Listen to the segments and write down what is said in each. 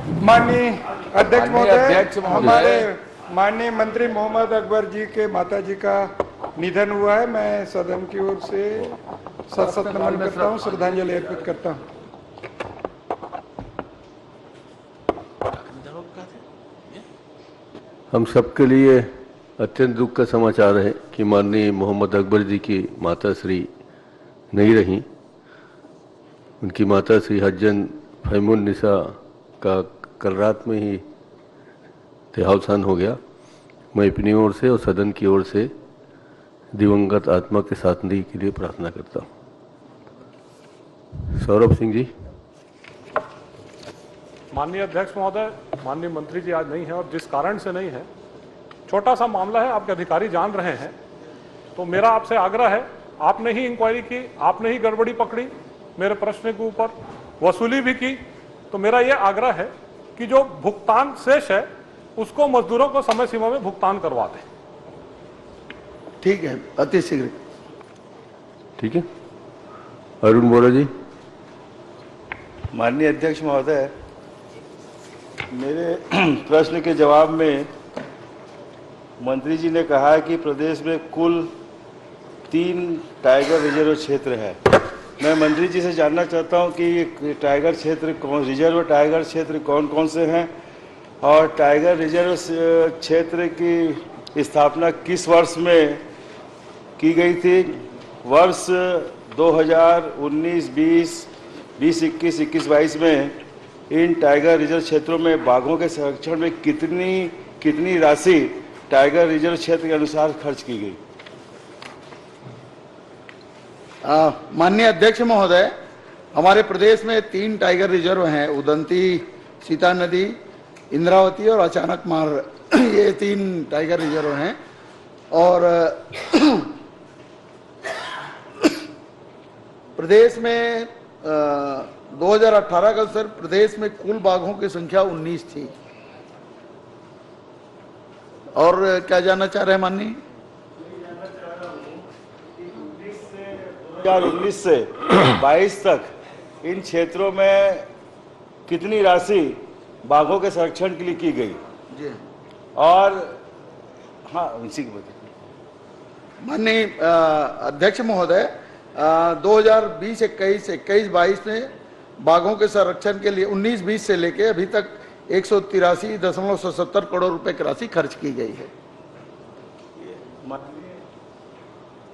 माननीय अध्यक्ष महोदय, हमारे माननीय मंत्री मोहम्मद अकबर जी के माताजी का निधन हुआ है। मैं सदन की ओर से सत नमन करता हूँ, श्रद्धांजलि अर्पित करता हूँ। हम सबके लिए अत्यंत दुख का समाचार है कि माननीय मोहम्मद अकबर जी की माता श्री नहीं रहीं। उनकी माता श्री हज्जन फहीमुन निसा का कल रात में ही देहावसान हो गया। मैं अपनी ओर से और सदन की ओर से दिवंगत आत्मा के शांति के लिए प्रार्थना करता हूँ। सौरभ सिंह जी। माननीय अध्यक्ष महोदय, माननीय मंत्री जी आज नहीं है और जिस कारण से नहीं है, छोटा सा मामला है, आपके अधिकारी जान रहे हैं। तो मेरा आपसे आग्रह है, आपने ही इंक्वायरी की, आपने ही गड़बड़ी पकड़ी, मेरे प्रश्न के ऊपर वसूली भी की, तो मेरा यह आग्रह है कि जो भुगतान शेष है उसको मजदूरों को समय सीमा में भुगतान करवा दें। ठीक है, अति शीघ्र। ठीक है, अरुण बोरा जी। माननीय अध्यक्ष महोदय, मेरे प्रश्न के जवाब में मंत्री जी ने कहा कि प्रदेश में कुल 3 टाइगर रिजर्व क्षेत्र है। मैं मंत्री जी से जानना चाहता हूं कि टाइगर क्षेत्र रिजर्व टाइगर क्षेत्र कौन कौन से हैं और टाइगर रिजर्व क्षेत्र की स्थापना किस वर्ष में की गई थी। वर्ष 2019, 20, 21, 22 में इन टाइगर रिजर्व क्षेत्रों में बाघों के संरक्षण में कितनी राशि टाइगर रिजर्व क्षेत्र के अनुसार खर्च की गई। माननीय अध्यक्ष महोदय, हमारे प्रदेश में 3 टाइगर रिजर्व हैं, उदंती, सीता नदी, इंद्रावती और अचानक मार। ये 3 टाइगर रिजर्व हैं और प्रदेश में 2018 का सर प्रदेश में कुल बाघों की संख्या 19 थी। और क्या जानना चाह रहे हैं माननीय? 2019 से 22 तक इन क्षेत्रों में कितनी राशि बाघों के संरक्षण के लिए की गई जी। और हाँ, इसी की बात। माननीय अध्यक्ष महोदय, 2020-21, 21-22 में बाघों के संरक्षण के लिए 19-20 से लेके अभी तक 183.77 करोड़ रुपए की राशि खर्च की गई है।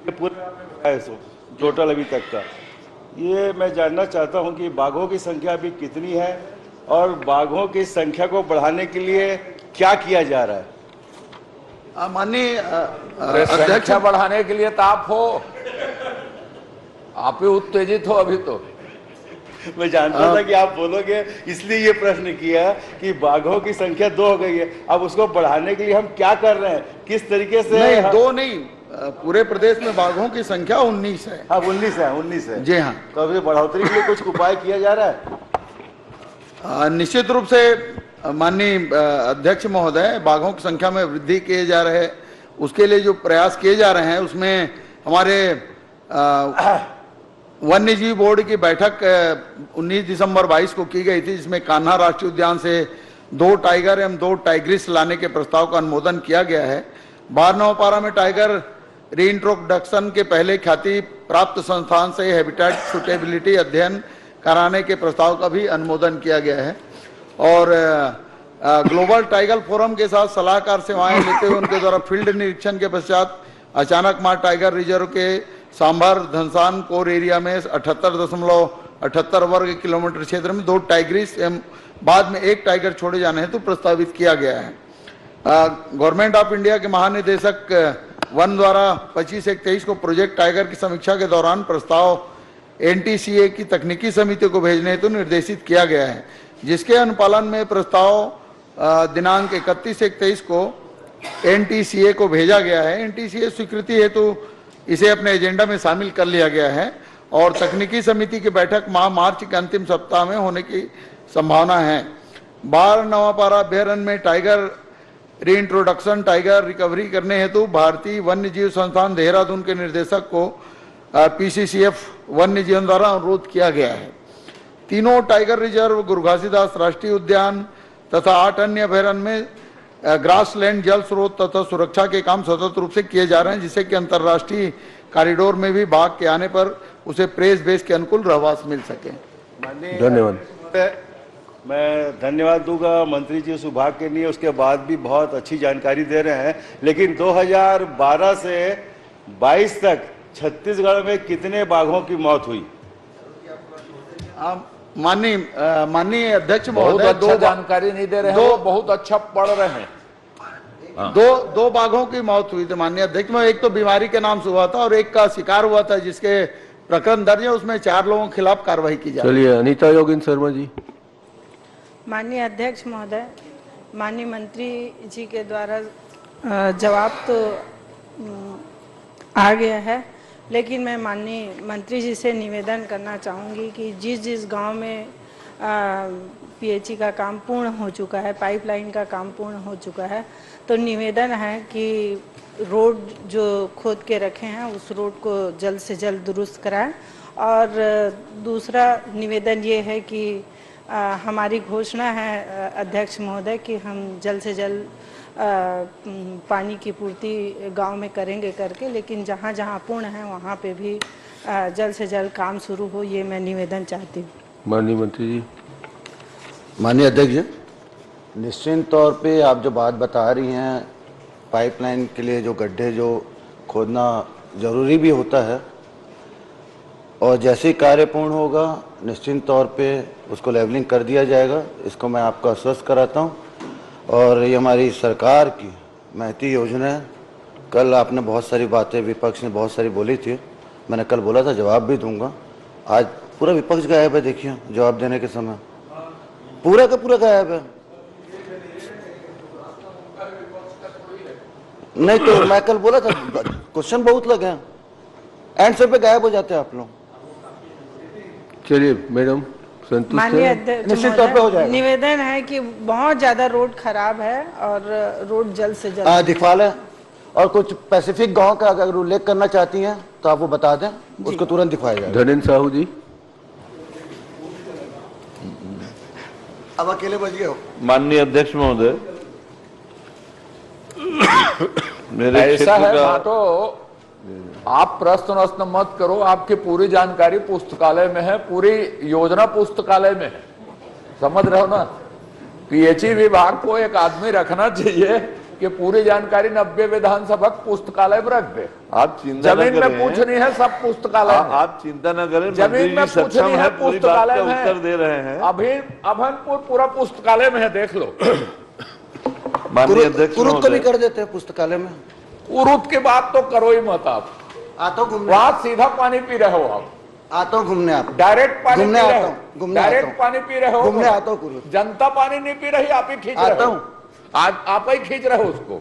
ये पूरा टोटल अभी तक का। ये मैं जानना चाहता हूं कि बाघों की संख्या अभी कितनी है और बाघों की संख्या को बढ़ाने के लिए क्या किया जा रहा है। माननीय अध्यक्ष, बढ़ाने के लिए तो आप हो, आप ही उत्तेजित हो अभी। तो मैं जानता था कि आप बोलोगे, इसलिए ये प्रश्न किया कि बाघों की संख्या 2 हो गई है, अब उसको बढ़ाने के लिए हम क्या कर रहे हैं, किस तरीके से। नहीं, 2 नहीं, पूरे प्रदेश में बाघों की संख्या 19 है। हाँ, 19 है। जी हाँ। तो अभी बढ़ोतरी के लिए कुछ उपाय किया जा रहा है। निश्चित रूप से माननीय अध्यक्ष महोदय, बाघों की संख्या में वृद्धि किए जा रहे हैं, उसके लिए जो प्रयास किए जा रहे हैं उसमें हमारे वन्य जीव बोर्ड की बैठक 19 दिसंबर 22 को की गई थी, जिसमें कान्हा राष्ट्रीय उद्यान से 2 टाइगर एवं 2 टाइग्रिस लाने के प्रस्ताव का अनुमोदन किया गया है। बारनवापारा में टाइगर रीइंट्रोडक्शन के पहले ख्याति प्राप्त संस्थान से हैबिटेट सुटेबिलिटी अध्ययन कराने के प्रस्ताव का भी अनुमोदन किया गया है और ग्लोबल टाइगर फोरम के साथ सलाहकार सेवाएं लेते हुए उनके द्वारा फील्ड निरीक्षण के पश्चात अचानक मार टाइगर रिजर्व के सांभर धनसान कोर एरिया में 78.78 वर्ग किलोमीटर क्षेत्र में 2 टाइग्रिस एवं बाद में 1 टाइगर छोड़े जाने हेतु प्रस्तावित किया गया है। गवर्नमेंट ऑफ इंडिया के महानिदेशक वन द्वारा 25/1/23 को प्रोजेक्ट टाइगर की समीक्षा के दौरान प्रस्ताव NTCA की तकनीकी समिति को भेजने हेतु निर्देशित किया गया है, जिसके अनुपालन में प्रस्ताव दिनांक 31/1/23 को NTCA को भेजा गया है। NTCA स्वीकृति हेतु इसे अपने एजेंडा में शामिल कर लिया गया है और तकनीकी समिति की बैठक मार्च के अंतिम सप्ताह में होने की संभावना है। बारनवापारा अभ्यारण्य में टाइगर रीइंट्रोडक्शन टाइगर रिकवरी करने हेतु भारतीय वन्य जीव संस्थान देहरादून के निर्देशक को PCCF वन्य जीवन द्वारा अनुरोध किया गया है। तीनों टाइगर रिजर्व गुरु घासीदास राष्ट्रीय उद्यान, तथा 8 अन्य अभयारण्य में ग्रासलैंड जल स्रोत तथा सुरक्षा के काम सतत रूप से किए जा रहे हैं, जिससे कि अंतर्राष्ट्रीय कॉरिडोर में भी बाघ के आने पर उसे प्रेस बेस के अनुकूल रहवास मिल सके। धन्यवाद। मैं धन्यवाद दूंगा मंत्री जी उस विभाग के लिए, उसके बाद भी बहुत अच्छी जानकारी दे रहे हैं। लेकिन 2012 से 22 तक छत्तीसगढ़ में कितने बाघों की मौत हुई? माननीय अध्यक्ष बहुत महोदय, अच्छा जानकारी नहीं दे रहे हैं, वो बहुत अच्छा पढ़ रहे हैं। दो बाघों की मौत हुई थी माननीय अध्यक्ष में। एक तो बीमारी के नाम से हुआ था और एक का शिकार हुआ था, जिसके प्रकरण दर्ज है, उसमें 4 लोगों के खिलाफ कार्रवाई की जा रही है। चलिए अनीता योगिन शर्मा जी। माननीय अध्यक्ष महोदय, माननीय मंत्री जी के द्वारा जवाब तो आ गया है, लेकिन मैं माननीय मंत्री जी से निवेदन करना चाहूँगी कि जिस गांव में पीएचई का काम पूर्ण हो चुका है, पाइपलाइन का काम पूर्ण हो चुका है, तो निवेदन है कि रोड जो खोद के रखे हैं उस रोड को जल्द से जल्द दुरुस्त कराएं। और दूसरा निवेदन ये है कि हमारी घोषणा है अध्यक्ष महोदय कि हम जल्द से जल्द पानी की पूर्ति गांव में करेंगे करके, लेकिन जहां जहां पूर्ण है वहां पे भी जल्द से जल्द काम शुरू हो, ये मैं निवेदन चाहती हूँ। माननीय मंत्री जी। माननीय अध्यक्ष जी, निश्चित तौर पे आप जो बात बता रही हैं, पाइपलाइन के लिए जो गड्ढे जो खोदना ज़रूरी भी होता है, और जैसे ही कार्य पूर्ण होगा निश्चित तौर पे उसको लेवलिंग कर दिया जाएगा, इसको मैं आपको आश्वस्त कराता हूँ। और ये हमारी सरकार की महती योजना है। कल आपने बहुत सारी बातें विपक्ष ने बहुत सारी बोली थी, मैंने कल बोला था जवाब भी दूंगा। आज पूरा विपक्ष गायब है, देखिए जवाब देने के समय पूरा का पूरा गायब है। नहीं तो मैं कल बोला था क्वेश्चन बहुत लगे हैं, एंड पे गायब हो जाते हैं आप लोग। चलिए मैडम संतुष्ट माननीय हैं? अध्यक्ष निश्चित तौर पे हो महोदय, जाएगा। निवेदन है कि बहुत ज्यादा रोड खराब है और रोड जल्द से जल्द दिखवा लें, और कुछ स्पेसिफिक गांव का अगर उल्लेख करना चाहती हैं तो आप वो बता दें, उसको तुरंत दिखवाया जाएगा। धनेन्द्र साहू जी। अब अकेले बच गए हो। माननीय अध्यक्ष महोदय, मेरे ऐसा क्षेत्र है का बाटो, आप प्रश्न मत करो, आपकी पूरी जानकारी पुस्तकालय में है, पूरी योजना पुस्तकालय में है, समझ रहे हो ना। पीएचई विभाग को एक आदमी रखना चाहिए कि पूरी जानकारी 90 विधानसभा पुस्तकालय में रख दे। आप चिंता न जमीन करें, में पूछनी है सब पुस्तकालय में। आप चिंता न करें, जमीन में मंत्री जी पूछनी सक्षम है है, पूरी बात पुस्तकालय का में उत्तर दे रहे हैं। अभी अभनपुर पूरा पुस्तकालय में है, देख लो। माननीय अध्यक्ष कुरुत को भी महोदय, कर देते हैं पुस्तकालय में। उरुत की बात तो करो ही मत आप, आता हूँ घूमने, वहां सीधा पानी पी रहे हो आप, आता हूँ घूमने, आप डायरेक्ट पानी घूमने पी आता रहे हूँ, हो, घूमने आता डायरेक्ट हूँ। पानी पी रहे हो, घूमने आता हूँ कुरुत। जनता पानी नहीं पी रही, आप ही खींच रहे आता हो, हूँ। आज आप ही खींच रहे हो उसको।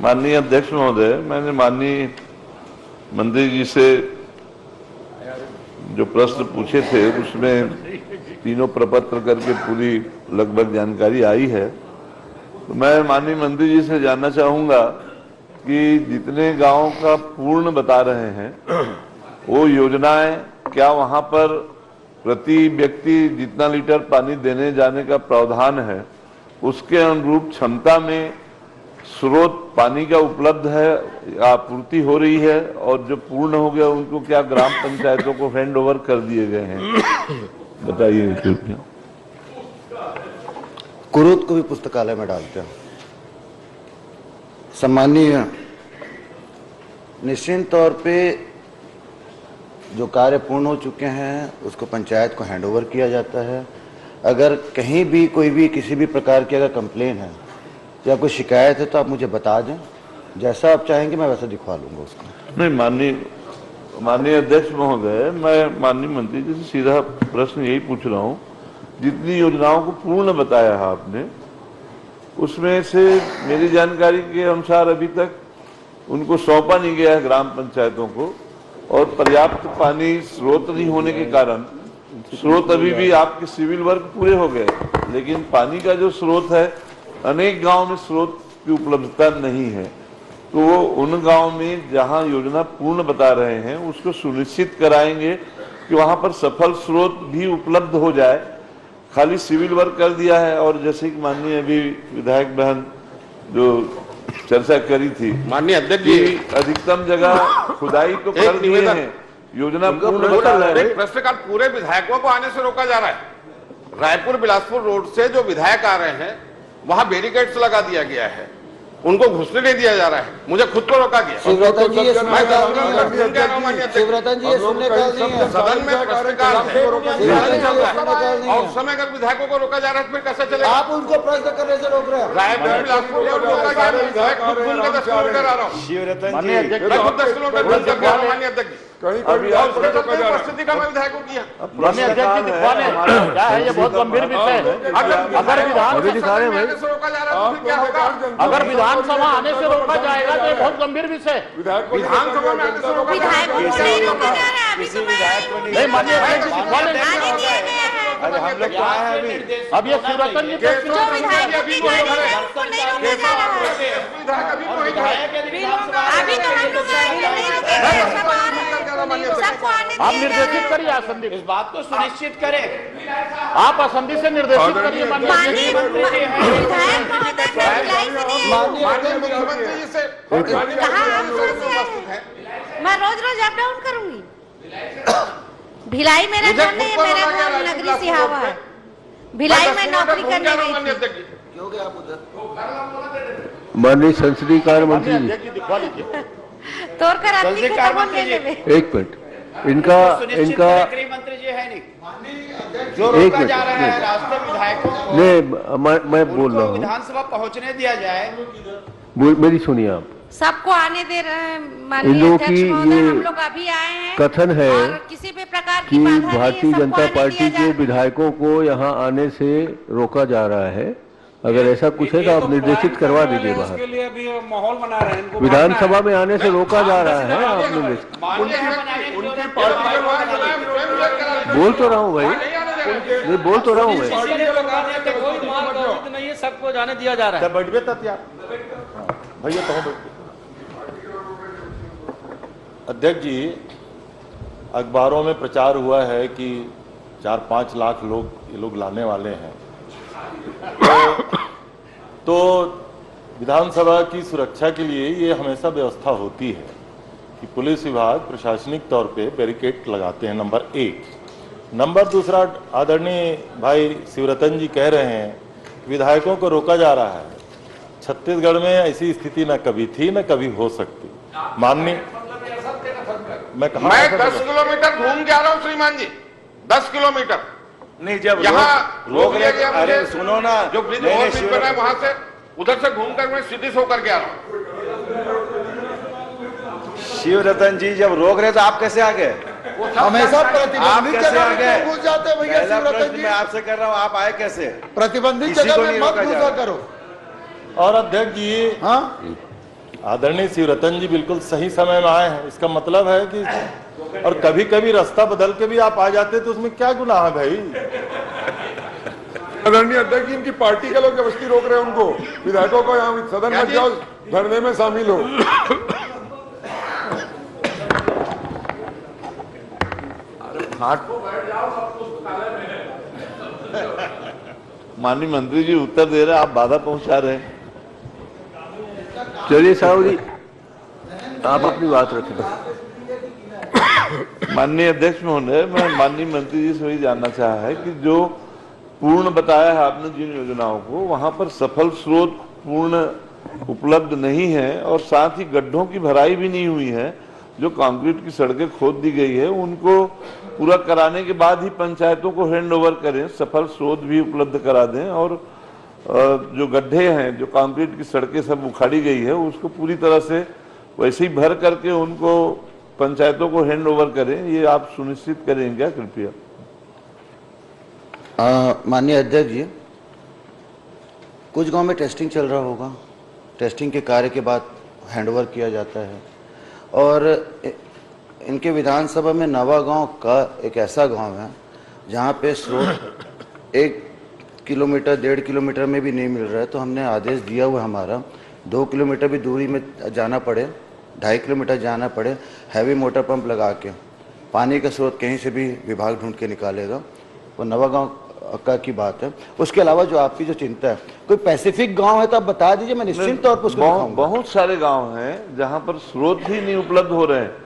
माननीय अध्यक्ष महोदय, मैंने माननीय मंत्री जी से जो प्रश्न पूछे थे उसमें तीनों प्रपत्र करके पूरी लगभग जानकारी आई है। तो मैं माननीय मंत्री जी से जानना चाहूंगा कि जितने गांव का पूर्ण बता रहे हैं वो योजनाएं, क्या वहां पर प्रति व्यक्ति जितना लीटर पानी देने जाने का प्रावधान है उसके अनुरूप क्षमता में स्रोत पानी का उपलब्ध है, आपूर्ति हो रही है, और जो पूर्ण हो गया उनको क्या ग्राम पंचायतों को हैंड ओवर कर दिए गए हैं, बताइए कृपया। कुरुत को भी पुस्तकालय में डालते हैं। सम्माननीय, निश्चित तौर पे जो कार्य पूर्ण हो चुके हैं उसको पंचायत को हैंडओवर किया जाता है। अगर कहीं भी कोई भी किसी भी प्रकार की अगर कंप्लेन है या कोई शिकायत है तो आप मुझे बता दें, जैसा आप चाहेंगे मैं वैसा दिखवा लूंगा उसको। नहीं, माननीय अध्यक्ष महोदय, मैं माननीय मंत्री जी से सीधा प्रश्न यही पूछ रहा हूँ, जितनी योजनाओं को पूर्ण बताया है आपने, उसमें से मेरी जानकारी के अनुसार अभी तक उनको सौंपा नहीं गया है ग्राम पंचायतों को, और पर्याप्त पानी स्रोत नहीं होने के कारण स्रोत अभी भी आपके सिविल वर्क पूरे हो गए, लेकिन पानी का जो स्रोत है अनेक गांव में स्रोत की उपलब्धता नहीं है। तो वो उन गांव में जहां योजना पूर्ण बता रहे हैं उसको सुनिश्चित कराएंगे कि वहां पर सफल स्रोत भी उपलब्ध हो जाए। खाली सिविल वर्क कर दिया है। और जैसे कि माननीय अभी विधायक बहन जो चर्चा करी थी, माननीय अध्यक्ष जी, अधिकतम जगह खुदाई तो कर दिए हैं, योजना पूर्ण कर रहे हैं। प्रश्नकाल पूरे विधायकों को आने से रोका जा रहा है। रायपुर बिलासपुर रोड से जो विधायक आ रहे हैं वहां बैरिकेड्स लगा दिया गया है, उनको घुसने नहीं दिया जा रहा है। मुझे खुद को रोका गया। शिवरतन जी, ये मैं सुनने का शिवरतन जी, ये सुनने का नहीं है। सदन में प्रश्नकाल है और समय अगर विधायकों को रोका जा रहा है फिर कैसे चलेगा? आप उनको प्रश्न करने से रोक रहे हैं। रायपुर बिलासपुर रोड रोका गया, विधायक खुद घूम के 10 किलोमीटर आ रहा हूँ। शिवरतन जी, मैं खुद 10 किलोमीटर घूम करके आ रहा हूँ माननीय अध्यक्ष जी। उपस्थिति का मैं विधायकों की है। माननीय अध्यक्ष जी, क्या है ये बहुत गंभीर विषय है। अगर विधानसभा आने से रोका जाएगा तो ये बहुत गंभीर विषय है। विधानसभा में आने से रोका विधायकों को नहीं रोका जा रहा है, अभी तो नहीं माननीय अध्यक्ष जी, आगे दिया गया है। अरे हम लोग क्या है अभी? अब ये शिवरतन जी जो विधायकों की गाड़ी है उनको नहीं रोका जा रहा है। विधायक अभी तो नहीं है। अभी तो हम लोग आगे नहीं रोके, सब आ रहे हैं, सबको आने आप दिया जा रहा निर्देशित है। करिए असंधि, इस बात को सुनिश्चित करें। आप असंधि से निर्देशित करिए माननीय माननीय विधायक महोदय को भिलाई से नहीं माननीय मुख्यमंत्री जी से कहाँ आप सुरक्षित हैं? मैं रोज रोज अप डाउन करूंगी। भिलाई मेरा जोन नहीं है, मेरा गाँव नगरी सिहावा है। भिलाई में नौकरी करने गई थी। माननीय संसदीय कार्य मंत्री जी, तोड़ कर आदमी को कबूल लेने में। एक मिनट, इनका गृह मंत्री जी है नहीं, जो एक रोका मिनट, जा रहा है रास्ते विधायकों को, नहीं मैं बोल रहा उनको हूँ, विधानसभा पहुंचने दिया जाए। मेरी सुनिए आप। सबको आने दे रहे हैं इन माननीय लोगों अध्यक्ष की महोदय, ये हम लोग अभी आए हैं कथन है और किसी भी प्रकार की कि बाधा नहीं है, भारतीय सबको जनता आने पार्टी दिया के जा- विधायकों को यहाँ आने से रोका जा रहा है। अगर ऐसा कुछ है तो आप निर्देशित करवा दीजिए बाहर। लिए अभी माहौल बना रहे हैं इनको। विधानसभा में आने से रोका जा रहा है, आप निर्देशित। बोल तो रहा हूँ भाई, नहीं बोल तो रहा हूँ मैं। कोई मार्ग नहीं है, सबको जाने दिया जा रहा है। भैया तो अध्यक्ष जी, अखबारों में प्रचार हुआ है कि 4-5 लाख लोग ये लोग लाने वाले हैं, तो विधानसभा की सुरक्षा के लिए ये हमेशा व्यवस्था होती है कि पुलिस विभाग प्रशासनिक तौर पे बैरिकेड लगाते हैं, नंबर 1। नंबर दूसरा, आदरणीय भाई शिवरतन जी कह रहे हैं कि विधायकों को रोका जा रहा है। छत्तीसगढ़ में ऐसी स्थिति न कभी थी न कभी हो सकती। माननीय मैं 10 किलोमीटर घूम के आ रहा हूँ श्रीमान जी, 10 किलोमीटर। नहीं, जब यहाँ रोक लिया गया, अरे सुनो ना, जो ब्रिज बना है वहां से उधर से घूमकर मैं सीधी सो करके आ रहा हूँ। शिवरतन जी जब रोक रहे तो आप कैसे आ गए? हमेशा आप प्रतिबंधित कैसे जगह आ में गए? क्यों घुस जाते हैं भैया पहला शिवरतन प्रश्न जी? मैं आपसे कर रहा हूँ, आप आए कैसे? प्रतिबंधित किसी जगह को में नहीं मत रोका जा घुसा रहा। करो। और अध्यक्ष जी, हाँ, आदरणीय शिवरतन जी बिल्कुल सही समय में आए हैं। इसका मतलब है कि और कभी कभी रास्ता बदल के भी आप आ जाते तो उसमें क्या गुनाह है भाई? आदरणीय अध्यक्ष जी, इनकी पार्टी के लोग जबरदस्ती रोक रहे हैं उनको, विधायकों को यहाँ सदन में जाओ, धरने में शामिल हो। माननीय मंत्री जी उत्तर दे रहे हैं, आप बाधा पहुंचा रहे हैं। चलिए साहू जी, आप अपनी बात रखें। माननीय अध्यक्ष महोदय, मैं माननीय मंत्री जी से वही जानना चाहा है कि जो पूर्ण बताया है आपने जिन योजनाओं को, वहां पर सफल स्रोत पूर्ण उपलब्ध नहीं है और साथ ही गड्ढों की भराई भी नहीं हुई है। जो कंक्रीट की सड़कें खोद दी गई है उनको पूरा कराने के बाद ही पंचायतों को हैंड ओवर करें, सफल स्रोत भी उपलब्ध करा दें और जो गड्ढे हैं, जो कंक्रीट की सड़कें सब उखाड़ी गई है, उसको पूरी तरह से वैसे ही भर करके उनको पंचायतों को हैंड ओवर करें। ये आप सुनिश्चित करें क्या कृपया? माननीय अध्यक्ष जी, कुछ गांव में टेस्टिंग चल रहा होगा, टेस्टिंग के कार्य के बाद हैंडओवर किया जाता है। और इनके विधानसभा में नवागांव का एक ऐसा गांव है जहां पे स्रोत 1 किलोमीटर 1.5 किलोमीटर में भी नहीं मिल रहा है, तो हमने आदेश दिया हुआ हमारा 2 किलोमीटर भी दूरी में जाना पड़े, 2.5 किलोमीटर जाना पड़े, हैवी मोटर पंप लगा के पानी का स्रोत कहीं से भी विभाग ढूंढ के निकालेगा। वो नवागांव का की बात है, उसके अलावा जो आपकी जो चिंता है, कोई पैसिफिक गांव है तो आप बता दीजिए, मैं निश्चित तौर पर उसको दिखाऊंगा। बहुत सारे गांव हैं जहां पर स्रोत ही नहीं उपलब्ध हो रहे हैं।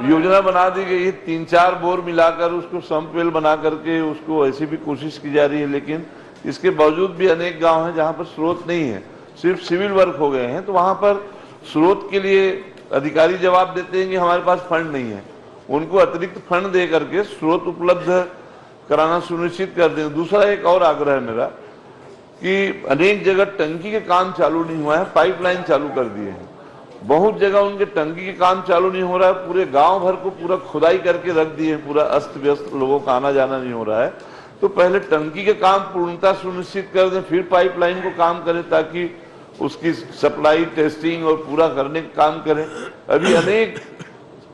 योजना बना दी गई है, 3-4 बोर मिलाकर उसको सम्प वेल बना करके उसको ऐसी भी कोशिश की जा रही है, लेकिन इसके बावजूद भी अनेक गांव हैं जहां पर स्रोत नहीं है, सिर्फ सिविल वर्क हो गए हैं। तो वहां पर स्रोत के लिए अधिकारी जवाब देते हैं कि हमारे पास फंड नहीं है। उनको अतिरिक्त फंड दे करके स्रोत उपलब्ध कराना सुनिश्चित कर दें। दूसरा एक और आग्रह है मेरा कि अनेक जगह टंकी के काम चालू नहीं हुआ है, पाइपलाइन चालू कर दिए हैं। बहुत जगह उनके टंकी के काम चालू नहीं हो रहा है, पूरे गांव भर को पूरा खुदाई करके रख दिए, पूरा अस्त व्यस्त, लोगों का आना जाना नहीं हो रहा है। तो पहले टंकी के काम पूर्णता सुनिश्चित कर दें, फिर पाइपलाइन को काम करें, ताकि उसकी सप्लाई, टेस्टिंग और पूरा करने का काम करें। अभी अनेक,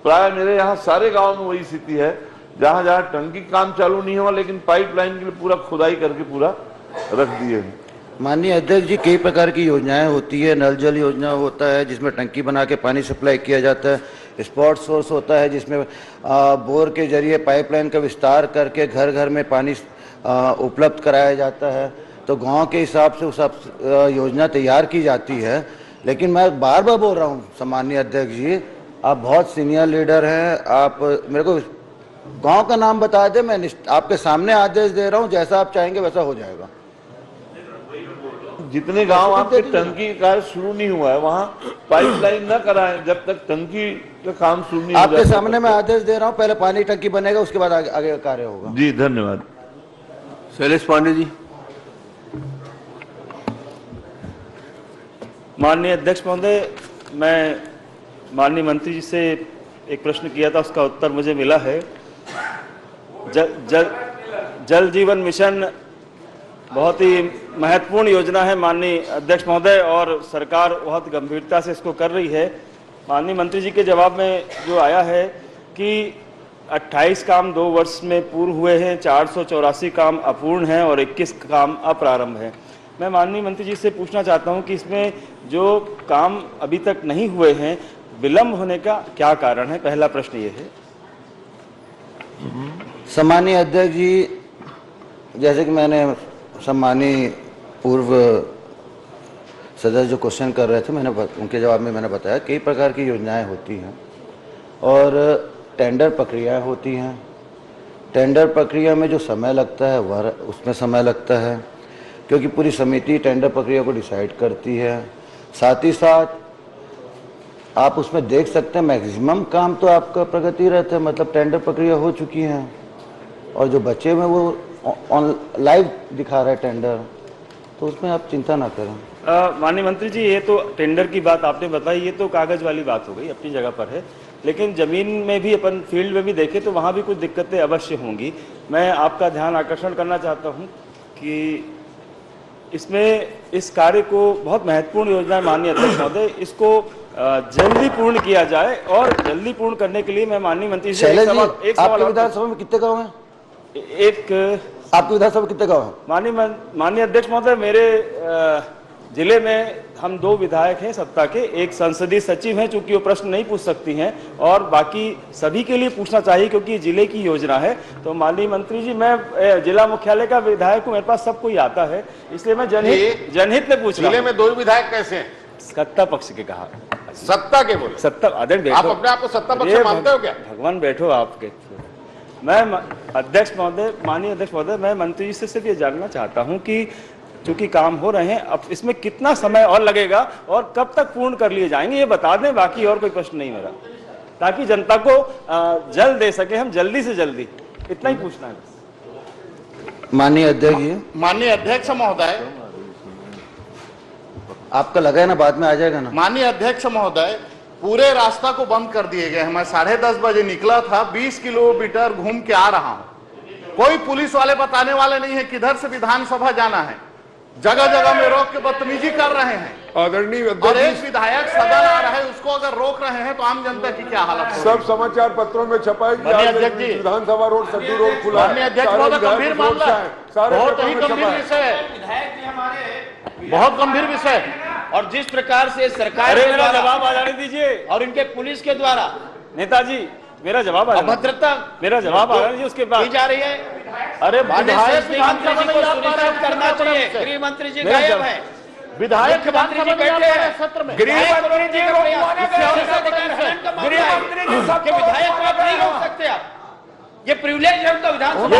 प्राय मेरे यहाँ सारे गाँव में वही स्थिति है, जहां जहां टंकी काम चालू नहीं हुआ लेकिन पाइपलाइन के लिए पूरा खुदाई करके पूरा रख दिए हैं। माननीय अध्यक्ष जी, कई प्रकार की योजनाएं होती है। नल जल योजना होता है जिसमें टंकी बना के पानी सप्लाई किया जाता है, स्पॉट सोर्स होता है जिसमें बोर के जरिए पाइपलाइन का विस्तार करके घर घर में पानी उपलब्ध कराया जाता है। तो गांव के हिसाब से उस योजना तैयार की जाती है। लेकिन मैं बार बार बोल रहा हूँ सम्माननीय अध्यक्ष जी, आप बहुत सीनियर लीडर हैं, आप मेरे को गांव का नाम बता दें, मैं आपके सामने आदेश दे रहा हूं, जैसा आप चाहेंगे वैसा हो जाएगा। जितने गांव आपके टंकी का कार्य शुरू नहीं हुआ है वहां पाइपलाइन न कराएं जब तक टंकी का काम शुरू नहीं हो आपके सामने मैं आदेश दे रहा हूं, पहले पानी टंकी बनेगा, उसके बाद आगे कार्य होगा। जी धन्यवाद। शैलेश पांडे जी। माननीय अध्यक्ष महोदय, मैं माननीय मंत्री जी से एक प्रश्न किया था, उसका उत्तर मुझे मिला है। जल जीवन मिशन बहुत ही महत्वपूर्ण योजना है माननीय अध्यक्ष महोदय, और सरकार बहुत गंभीरता से इसको कर रही है। माननीय मंत्री जी के जवाब में जो आया है कि 28 काम 2 वर्ष में पूर्ण हुए हैं, 484 काम अपूर्ण हैं और 21 काम अप्रारंभ हैं। मैं माननीय मंत्री जी से पूछना चाहता हूं कि इसमें जो काम अभी तक नहीं हुए हैं, विलंब होने का क्या कारण है? पहला प्रश्न ये है। सम्मानीय अध्यक्ष जी, जैसे कि मैंने सम्मानीय पूर्व सदस्य जो क्वेश्चन कर रहे थे, मैंने उनके जवाब में मैंने बताया कई प्रकार की योजनाएं होती हैं और टेंडर प्रक्रियाएं होती हैं। टेंडर प्रक्रिया में जो समय लगता है वह उसमें समय लगता है, क्योंकि पूरी समिति टेंडर प्रक्रिया को डिसाइड करती है। साथ ही साथ आप उसमें देख सकते हैं मैक्सिमम काम तो आपका प्रगति रहता है, मतलब टेंडर प्रक्रिया हो चुकी है और जो बचे हुए वो लाइव दिखा रहा है टेंडर, तो उसमें आप चिंता ना करें। माननीय मंत्री जी, ये तो टेंडर की बात आपने बताई, ये तो कागज वाली बात हो गई, अपनी जगह पर है। लेकिन जमीन में भी, अपन फील्ड में भी देखें तो वहाँ भी कुछ दिक्कतें अवश्य होंगी। मैं आपका ध्यान आकर्षण करना चाहता हूँ कि इसमें इस कार्य को, बहुत महत्वपूर्ण योजना है माननीय अध्यक्ष महोदय, इसको जल्दी पूर्ण किया जाए। और जल्दी पूर्ण करने के लिए मैं माननीय मंत्री से एक सवाल विधानसभा में कितने गाँव हैं? आपकी विधानसभा कितने गाँव हैं? माननीय अध्यक्ष महोदय, मेरे जिले में हम 2 विधायक हैं सत्ता के, एक संसदीय सचिव हैं, चूंकि वो प्रश्न नहीं पूछ सकती हैं, और बाकी सभी के लिए पूछना चाहिए क्योंकि जिले की योजना है। तो माननीय मंत्री जी, मैं जिला मुख्यालय का विधायक हूँ, मेरे पास सब कोई आता है, इसलिए मैं जनहित में पूछ रहा हूँ। जिले में 2 विधायक कैसे हैं? सत्ता पक्ष के कहा, सत्ता के बोले, सत्ता अध्यक्ष, आप अपने आप को सत्ता पक्ष मानते हो क्या? भगवान बैठो आपके। मैं अध्यक्ष महोदय, माननीय अध्यक्ष महोदय, मैं मंत्री जी से सिर्फ ये जानना चाहता हूं कि चूंकि काम हो रहे हैं, अब इसमें कितना समय और लगेगा और कब तक पूर्ण कर लिए जाएंगे, ये बता दें। बाकी और कोई प्रश्न नहीं मेरा, ताकि जनता को जल्द दे सके हम, जल्दी से जल्दी, इतना ही पूछना है। माननीय अध्यक्ष जी। माननीय अध्यक्ष महोदय, आपका लगा है ना, बाद में आ जाएगा ना। माननीय अध्यक्ष महोदय, पूरे रास्ता को बंद कर दिए गए हैं। मैं 10:30 बजे निकला था, 20 किलोमीटर घूम के आ रहा हूं। कोई पुलिस वाले बताने वाले नहीं है किधर से विधानसभा जाना है। जगह जगह में रोक के बदतमीजी कर रहे हैं। आदरणीय और एक विधायक सदन आ रहा है, उसको अगर रोक रहे हैं तो आम जनता की क्या हालत है? सब समाचार पत्रों में छपा है कि विधानसभा रोड, सद्दू रोड खुला है। माननीय अध्यक्ष महोदय, गंभीर मामला है, बहुत ही गंभीर विषय है, बहुत गंभीर विषय। और जिस प्रकार से सरकार के द्वारा, जवाब आ जाने दीजिए, और इनके पुलिस के द्वारा, नेताजी मेरा जवाब, अभद्रता, मेरा जवाब आ रहा है उसके बाद की जा रही है। अरे विधायक विधानसभा को सुनिश्चित करना चाहिए। गृह मंत्री जी गायब है, विधायक मुख्यमंत्री जी बैठे हैं सत्र में। गृह मंत्री जी को गृह मंत्री जी सबके विधायक को आप नहीं रोक सकते। आप ये प्रिविलेज है उनका विधानसभा में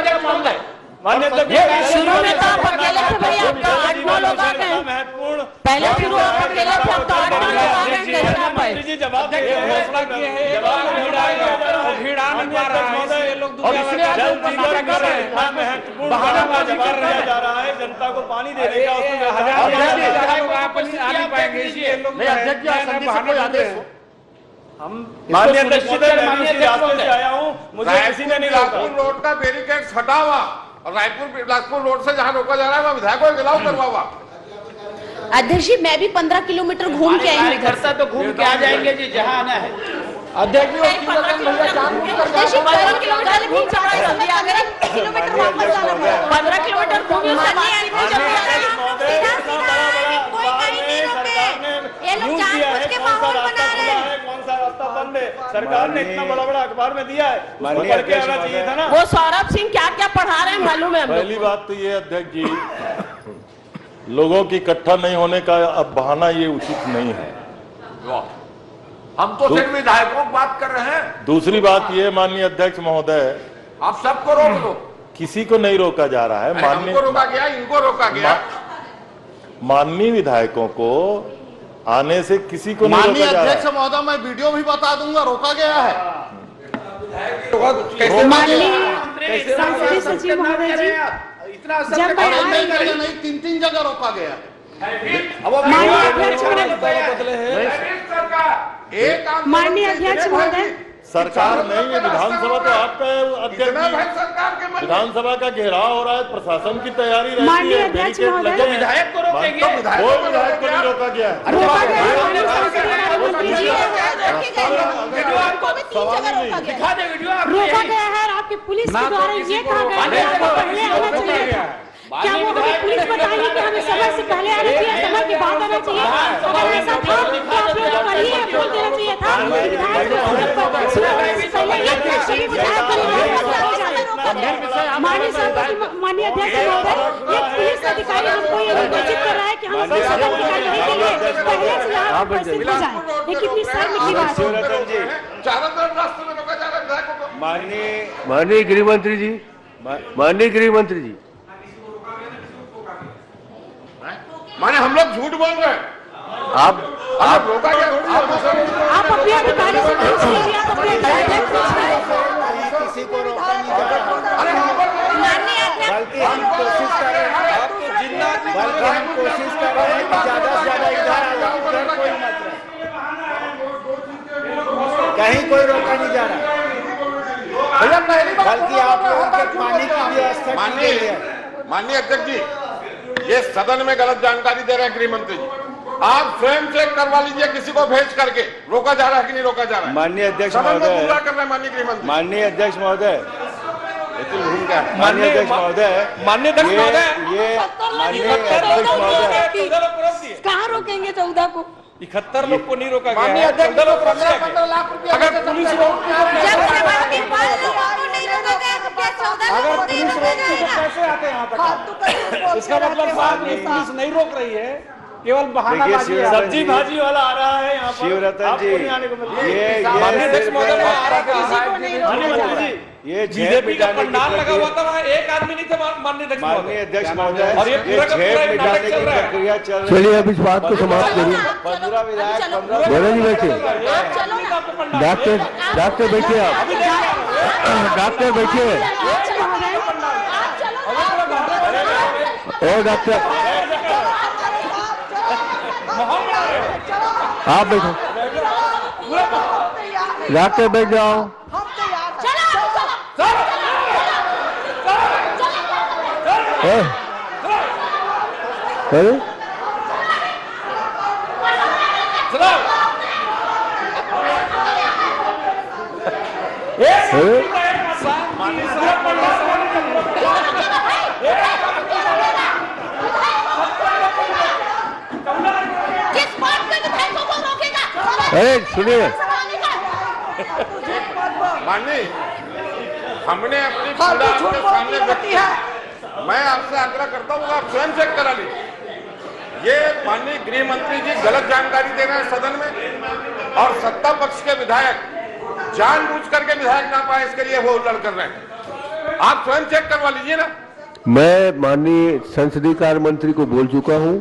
का मामला है। शुरू में तो आप अकेले थे भाई, आपका 8-9 लोग आ गए। महत्वपूर्ण पहले शुरू आप अकेले थे, अब तो 8-9 लोग आ गए। कैसे आप आए? जी जवाब देंगे, घोषणा किए हैं, भीड़ आ नहीं पा रहा है, इसलिए लोग दुनिया महत्वपूर्ण जवाब दिया जा रहा है। जनता को पानी देने का उसमें हजार लोग आ नहीं पाएंगे, इसलिए लोग माननीय अध्यक्ष महोदय आया हूँ, मुझे किसी ने नहीं रोका। रोड का बैरिकेड हटा हुआ और रायपुर बिलासपुर रोड से जहाँ रोका जा रहा है वहाँ विधायकों को गिलाव करवा। अध्यक्ष जी, मैं भी 15 किलोमीटर घूम के आई हूँ। घर से तो घूम के आ जाएंगे जी, जहाँ आना है। अध्यक्ष जी 15 किलोमीटर घूम किलोमीटर वापस आना पड़ा। 15 किलोमीटर घूम सरकार ने इतना बड़ा बड़ा अखबार में दिया है, पढ़ के आना चाहिए था ना। वो सौरभ सिंह क्या क्या पढ़ा रहे हैं मालूम है। पहली बात तो ये अध्यक्ष जी, लोगों की इकट्ठा नहीं होने का अब बहाना ये उचित नहीं है। हम तो सिर्फ विधायकों की बात कर रहे हैं। दूसरी बात ये माननीय अध्यक्ष महोदय, आप सबको रोक दो। किसी को नहीं रोका जा रहा है। हमको रोका गया, इनको रोका गया। माननीय विधायकों को आने से किसी को नहीं रोका जा रहा है। अध्यक्ष महोदय, मैं वीडियो भी बता दूंगा, रोका गया है। संसदीय सचिव महोदय जी, जब नहीं 3 जगह रोका गया। माननीय अध्यक्ष महोदय, सरकार नहीं है, विधानसभा तो आपका अध्यक्ष। विधानसभा का घेराव हो रहा है, प्रशासन की तैयारी रहती माननीय है, अध्यक्ष बैरिकेड महोदय, लगे हैं। विधायक को रोकेंगे, कोई विधायक को नहीं रोका गया है। दिखा दे वीडियो। रोका गया है और आपकी पुलिस के द्वारा ये कहा गया है कि आपको पहले आना चाहिए था। क्या वो हमें पुलिस बताएगी कि हमें समय से पहले आना चाहिए, समय के बाद आना चाहिए? अगर ऐसा था तो आप लोग पहले ही बोल देना चाहिए था। माननीय अध्यक्ष महोदय, एक पुलिस अधिकारी हमको ये निर्देशित कर रहा है कि हम सदन की कार्यवाही के लिए पहले से यहाँ उपस्थित हो जाए। ये कितनी शर्म की बात है। चारों तरफ रास्ते में रोका जा रहा है विधायकों को। माननीय गृह मंत्री जी, माननीय गृह मंत्री जी, माने हम लोग झूठ बोल रहे हैं। आप रोका गया, आप अपने अधिकारी से पूछ लीजिए, आप अपने अधिकारी से पूछ लीजिए। किसी को रोका नहीं जा रहा। बल्कि हम कोशिश कर रहे हैं कि ज्यादा से ज्यादा इधर आ जाओ, उधर कोई मत रहे, कहीं कोई रोका नहीं जा रहा। बल्कि आप लोगों के पानी की व्यवस्था की गई है। माननीय अध्यक्ष जी, ये सदन में गलत जानकारी दे रहे हैं गृह मंत्री जी। आप स्वयं चेक करवा लीजिए, किसी को भेज करके रोका जा रहा है कि नहीं रोका जा रहा है। माननीय अध्यक्ष सदन को महोदय, गुमराह कर रहे हैं माननीय गृह मंत्री। माननीय अध्यक्ष महोदय, माननीय अध्यक्ष महोदय, माननीय अध्यक्ष महोदय, ये माननीय अध्यक्ष महोदय, कहाँ रोकेंगे 14 को? 71 लोग को नहीं रोका गया। माननीय अध्यक्ष 15 लाख रुपया अगर पुलिस अगर पुलिस रोकती तो कैसे आते हैं यहाँ तक? इसका मतलब साहब ये पुलिस नहीं रोक रही है, केवल बहानाबाजी है। सब्जी भाजी वाला आ रहा है यहाँ पर, शिवरतन जी, माननीय अध्यक्ष महोदय ने आ रहा है। ये बीजेपी का पंडाल लगा हुआ था, वहाँ एक आदमी नहीं थे माननीय अध्यक्ष महोदय। माननीय अध्यक्ष महोदय, और ये पूरा का पूरा मिटाने की प्रक्रिया चल रही है। चलिए अब इस बात को समाप्त करिए। 15 विधायक 15 बोले जी बैठे, डॉक्टर बैठिए, आप डॉक्टर बैठिए। ओ डॉक्टर, आप बैठो, डॉक्टर बैठ जाओ। अरे अरे सुनिए, माननीय हमने अपनी पीड़ा आपके सामने व्यक्त की। मैं आपसे आग्रह करता हूँ आप स्वयं चेक करा लीजिए। ये माननीय गृह मंत्री जी गलत जानकारी दे रहे हैं सदन में, और सत्ता पक्ष के विधायक जानबूझ करके विधायक ना पाए इसके लिए वो उल्लंघन कर रहे हैं। आप स्वयं चेक करवा लीजिए ना। मैं माननीय संसदीय कार्य मंत्री को बोल चुका हूं,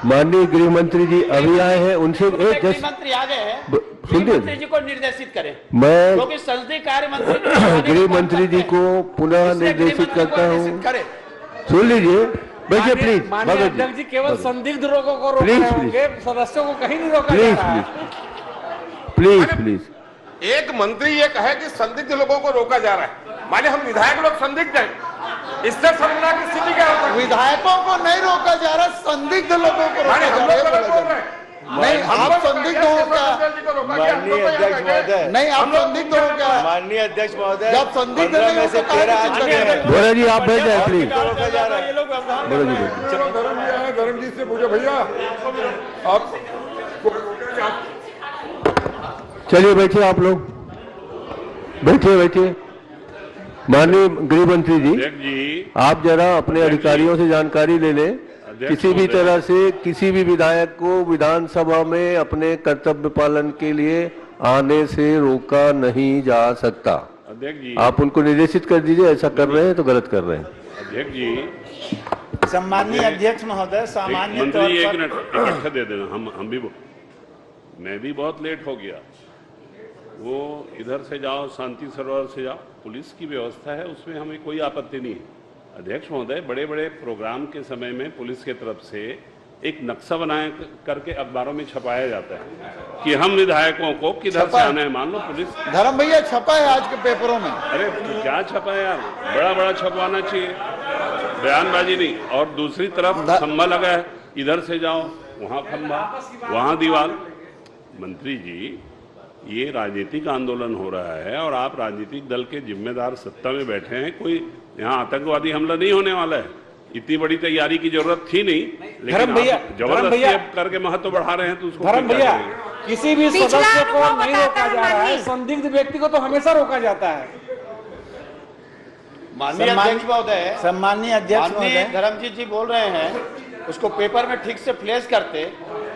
माननीय गृह मंत्री जी अभी आए हैं, उनसे एक गृह मंत्री आ गए हैं, सुनिए मंत्री जी को निर्देशित करें। मैं क्योंकि संसदीय कार्य मंत्री गृह मंत्री जी को पुनः निर्देशित करता हूं। सुन लीजिए, बैठिए प्लीज। माननीय अध्यक्ष जी केवल संदिग्ध लोगों को रोक रहे होंगे, सदस्यों को कहीं नहीं रोका जा रहा है। Please please. एक मंत्री ये कहे कि संदिग्ध लोगों को रोका जा रहा है, माने हम विधायक लोग संदिग्ध हैं, इससे समझना की स्थिति क्या होता है? विधायकों को नहीं रोका जा रहा, संदिग्ध लोगों को रोका जा रहा है। नहीं, आप संदिग्ध हो क्या? माननीय अध्यक्ष महोदय, नहीं, आप संदिग्ध हो क्या? माननीय अध्यक्ष महोदय, जब संदिग्ध नहीं हो तो 13 आ चुके हैं। बोरा जी आप बैठ जाए प्लीज। रोका जा रहा है। बोरा जी बैठ। धर्म जी से पूछो भैया आप। चलिए बैठिए आप लोग, बैठिए बैठिए। माननीय गृह मंत्री जी, आप जरा अपने अधिकारियों से जानकारी ले लें। किसी भी तरह से किसी भी विधायक को विधानसभा में अपने कर्तव्य पालन के लिए आने से रोका नहीं जा सकता। अध्यक्ष जी, आप उनको निर्देशित कर दीजिए, ऐसा कर रहे हैं तो गलत कर रहे हैं। अध्यक्ष जी, सम्माननीय अध्यक्ष महोदय, सामान्य मंत्री जी एक मिनट इकट्ठा दे देना। हम भी, मैं भी बहुत लेट हो गया। वो इधर से जाओ, शांति सरोवर से जाओ, पुलिस की व्यवस्था है, उसमें हमें कोई आपत्ति नहीं है। अध्यक्ष महोदय, बड़े बड़े प्रोग्राम के समय में पुलिस के तरफ से एक नक्शा बनाया करके अखबारों में छपाया जाता है कि हम विधायकों को किधर से आना है। मान लो पुलिस धर्म भैया छपा है आज के पेपरों में। अरे तो क्या छपा है यार, बड़ा बड़ा छपवाना चाहिए, बयानबाजी नहीं। और दूसरी तरफ खंभा लगा है, इधर से जाओ वहां खंभा, वहां दीवार। मंत्री जी, ये राजनीतिक आंदोलन हो रहा है और आप राजनीतिक दल के जिम्मेदार सत्ता में बैठे हैं। कोई यहाँ आतंकवादी हमला नहीं होने वाला है, इतनी बड़ी तैयारी की जरूरत थी नहीं, लेकिन आप जबरदस्ती करके महत्व बढ़ा रहे हैं तो उसको धर्म भैया, किसी भी सदस्य को नहीं रोका जा रहा है, संदिग्ध व्यक्ति को तो हमेशा रोका जाता है। माननीय अध्यक्ष महोदय, सम्माननीय अध्यक्ष महोदय, धर्मजीत जी बोल रहे हैं, उसको पेपर में ठीक से प्लेस करते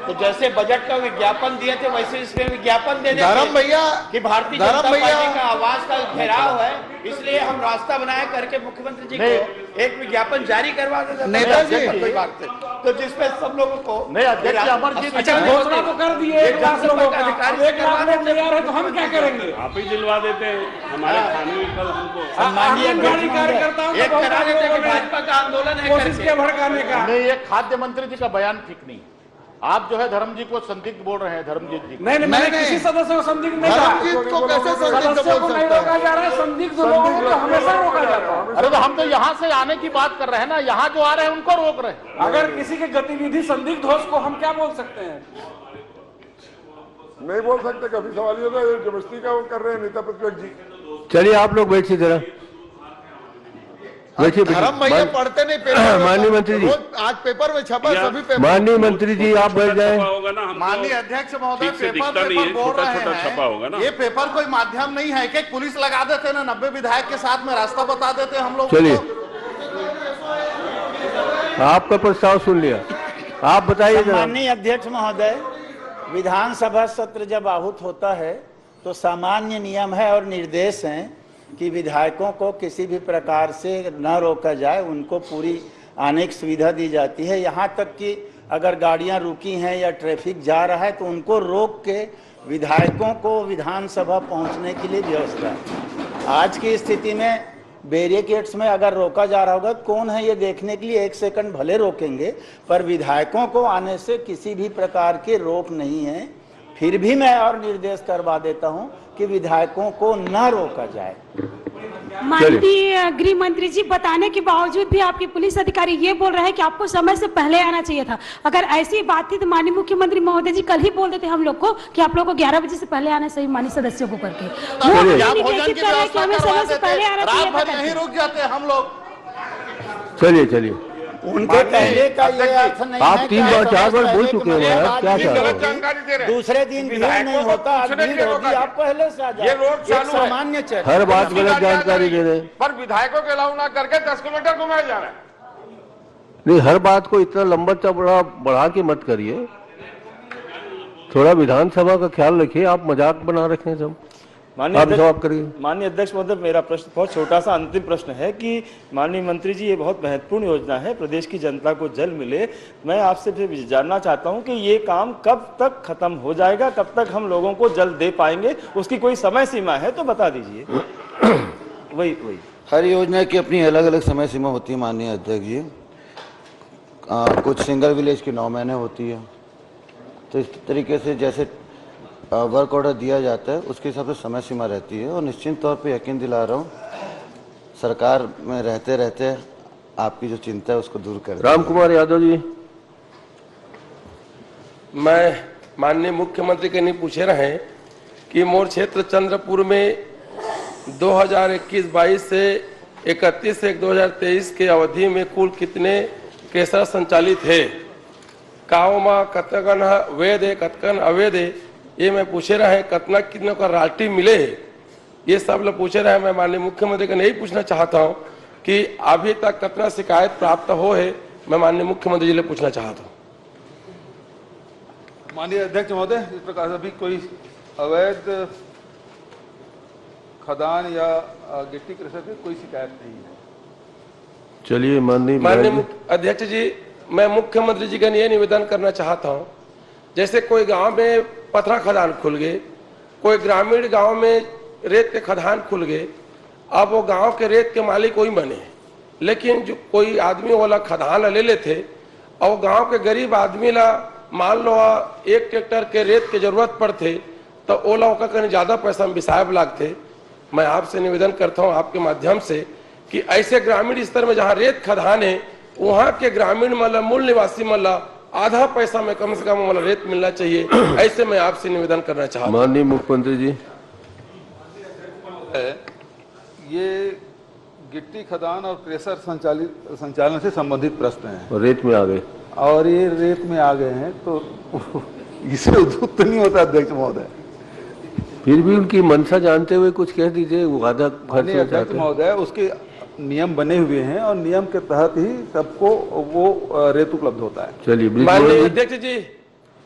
तो जैसे बजट का विज्ञापन दिए थे वैसे इसमें विज्ञापन दे देते। धर्म भैया कि भारतीय जनता पार्टी का आवाज का घेराव है, इसलिए हम रास्ता बनाया करके मुख्यमंत्री जी को एक विज्ञापन जारी करवा देते। नेताजी कोई बात नहीं, तो जिसपे सब लोगों को नहीं अध्यक्ष अमरजीत, अच्छा घोषणा तो कर दिए 1 लाख लोगों का, 1 लाख लोग तैयार है तो हम क्या करेंगे? आप ही दिलवा देते हैं हमारे थाने में कल हमको। आंगनबाड़ी कार्यकर्ताओं एक करा देते कि भाजपा का आंदोलन है, कोशिश किया भड़काने का। नहीं, ये खाद्य मंत्री जी का बयान ठीक नहीं। आप जो है धर्म जी को संदिग्ध बोल रहे हैं। धर्मजीत जी नहीं, मैंने किसी सदस्य को संदिग्ध नहीं कहा। धर्मजीत को कैसे संदिग्ध सदस्यों को बोल नहीं सकता रोका जा रहा है, संदिग्ध लोगों को तो हमेशा रोका जाता है। अरे तो हम तो यहाँ से आने की बात कर रहे हैं ना, यहाँ जो आ रहे हैं उनको रोक रहे हैं। अगर किसी की गतिविधि संदिग्ध हो उसको हम क्या बोल सकते हैं? नहीं बोल सकते। कभी सवाल ये था जबरदस्ती का वो कर रहे हैं नेता प्रतिपक्ष जी। चलिए आप लोग बैठिए जरा, बैठिए। धर्म भैया पढ़ते नहीं पेपर। माननीय मंत्री जी, आज पेपर में छपा सभी पेपर। माननीय मंत्री जी आप बैठ जाए। माननीय अध्यक्ष महोदय, पेपर बोल रहे हैं, ये पेपर कोई माध्यम नहीं है कि पुलिस लगा देते ना 90 विधायक के साथ में रास्ता बता देते हम लोग। चलिए, आपका प्रस्ताव सुन लिया, आप बताइए जरा। माननीय अध्यक्ष महोदय, विधानसभा सत्र जब आहूत होता है तो सामान्य नियम है और निर्देश हैं कि विधायकों को किसी भी प्रकार से न रोका जाए, उनको पूरी आने की सुविधा दी जाती है। यहाँ तक कि अगर गाड़ियाँ रुकी हैं या ट्रैफिक जा रहा है तो उनको रोक के विधायकों को विधानसभा पहुँचने के लिए व्यवस्था है। आज की स्थिति में बैरिकेड्स में अगर रोका जा रहा होगा, कौन है ये देखने के लिए 1 सेकंड भले रोकेंगे, पर विधायकों को आने से किसी भी प्रकार की रोक नहीं है। फिर भी मैं और निर्देश करवा देता हूं कि विधायकों को न रोका जाए। माननीय गृह मंत्री जी, बताने के बावजूद भी आपके पुलिस अधिकारी ये बोल रहे हैं कि आपको समय से पहले आना चाहिए था। अगर ऐसी बात थी तो माननीय मुख्यमंत्री महोदय जी कल ही बोल देते हम लोग को कि आप लोगों को 11 बजे से पहले आना चाहिए, माननीय सदस्यों को करके। वो निर्देशित कर रहे हैं कि हमें समय से पहले आना चाहिए था। नहीं रुक जाते हम लोग। चलिए चलिए, उनके कहने का ये अर्थ नहीं आप है कि 3 बार 4 बार समय बोल से चुके पहले हैं, बाद क्या भीड़ चाह रहे होगी, जानकारी दे रहे हैं। दूसरे दिन भीड़ विधायकों नहीं को होता, अब पूछने के भीड़ लिए होगी, रोका आप पहले से आ जाओ। ये रोड चालू है। सामान्य चर्चा हर बात गलत जानकारी दे रहे हैं। पर विधायकों के अलाउ ना करके 10 किलोमीटर घुमाया जा रहा है। नहीं, हर बात को इतना लंबा चौड़ा बढ़ा के मत करिए, थोड़ा विधानसभा का ख्याल रखिए। आप मजाक बना रखे हैं सब। आप जवाब करिए। माननीय अध्यक्ष महोदय, मेरा प्रश्न बहुत छोटा सा अंतिम प्रश्न है कि माननीय मंत्री जी, ये बहुत महत्वपूर्ण योजना है, प्रदेश की जनता को जल मिले। मैं आपसे फिर जानना चाहता हूं कि ये काम कब तक खत्म हो जाएगा, कब तक हम लोगों को जल दे पाएंगे, उसकी कोई समय सीमा है तो बता दीजिए। वही हर योजना की अपनी अलग अलग समय सीमा होती है माननीय अध्यक्ष जी। कुछ सिंगल विलेज की 9 महीने होती है, तो इस तरीके से जैसे वर्क ऑर्डर दिया जाता है उसके हिसाब से समय सीमा रहती है। और निश्चित तौर पे यकीन दिला रहा हूँ, सरकार में रहते रहते आपकी जो चिंता है उसको दूर कर। राम कुमार यादव जी। मैं माननीय मुख्यमंत्री के नहीं पूछे रहे कि मोर क्षेत्र चंद्रपुर में 2021-22 से 31/1/2023 के अवधि में कुल कितने केसर संचालित है, गाँव में कतकन वैध है कतकन अवैध है, ये मैं पूछे रहे। कतना कितने का राल्टी मिले है, ये सब लोग पूछे रहे। मैं माननीय मुख्यमंत्री को नहीं पूछना चाहता हूँ कि अभी तक कितना शिकायत प्राप्त हो है, मैं माननीय मुख्यमंत्री जी से पूछना चाहता हूँ। माननीय अध्यक्ष महोदय, इस प्रकार से अभी कोई अवैध खदान या गिट्टी क्रशर की कोई शिकायत नहीं है। चलिए माननीय अध्यक्ष जी, मैं मुख्यमंत्री जी का ये निवेदन करना चाहता हूँ, जैसे कोई गांव में पथरा खदान खुल गए, कोई ग्रामीण गांव में रेत के खदान खुल गए, अब वो गांव के रेत के मालिक वही बने, लेकिन जो कोई आदमी वाला खदान ले लेते और गांव के गरीब आदमी ला मान लो 1 ट्रैक्टर के रेत की जरूरत पड़ते तो ओला ओका कहीं ज्यादा पैसा में बिसायब लागते। मैं आपसे निवेदन करता हूं आपके माध्यम से कि ऐसे ग्रामीण स्तर में जहां रेत खदान है वहां के ग्रामीण मतलब मूल निवासी मतलब आधा पैसा में कम से कम मतलब रेत मिलना चाहिए। ऐसे मैं आपसे निवेदन करना चाहता हूं। माननीय मुख्यमंत्री जी। ये गिट्टी खदान और क्रेशर संचालन से संबंधित प्रश्न है। और रेत में आ गए और ये रेत में आ गए हैं तो इससे उद्युक्त नहीं होता अध्यक्ष महोदय। फिर भी उनकी मनसा जानते हुए कुछ कह दीजिए। वो आधा खर्च में अध्यक्ष महोदय, उसके नियम बने हुए हैं और नियम के तहत ही सबको वो रेत उपलब्ध होता है। चलिए माननीय अध्यक्ष जी,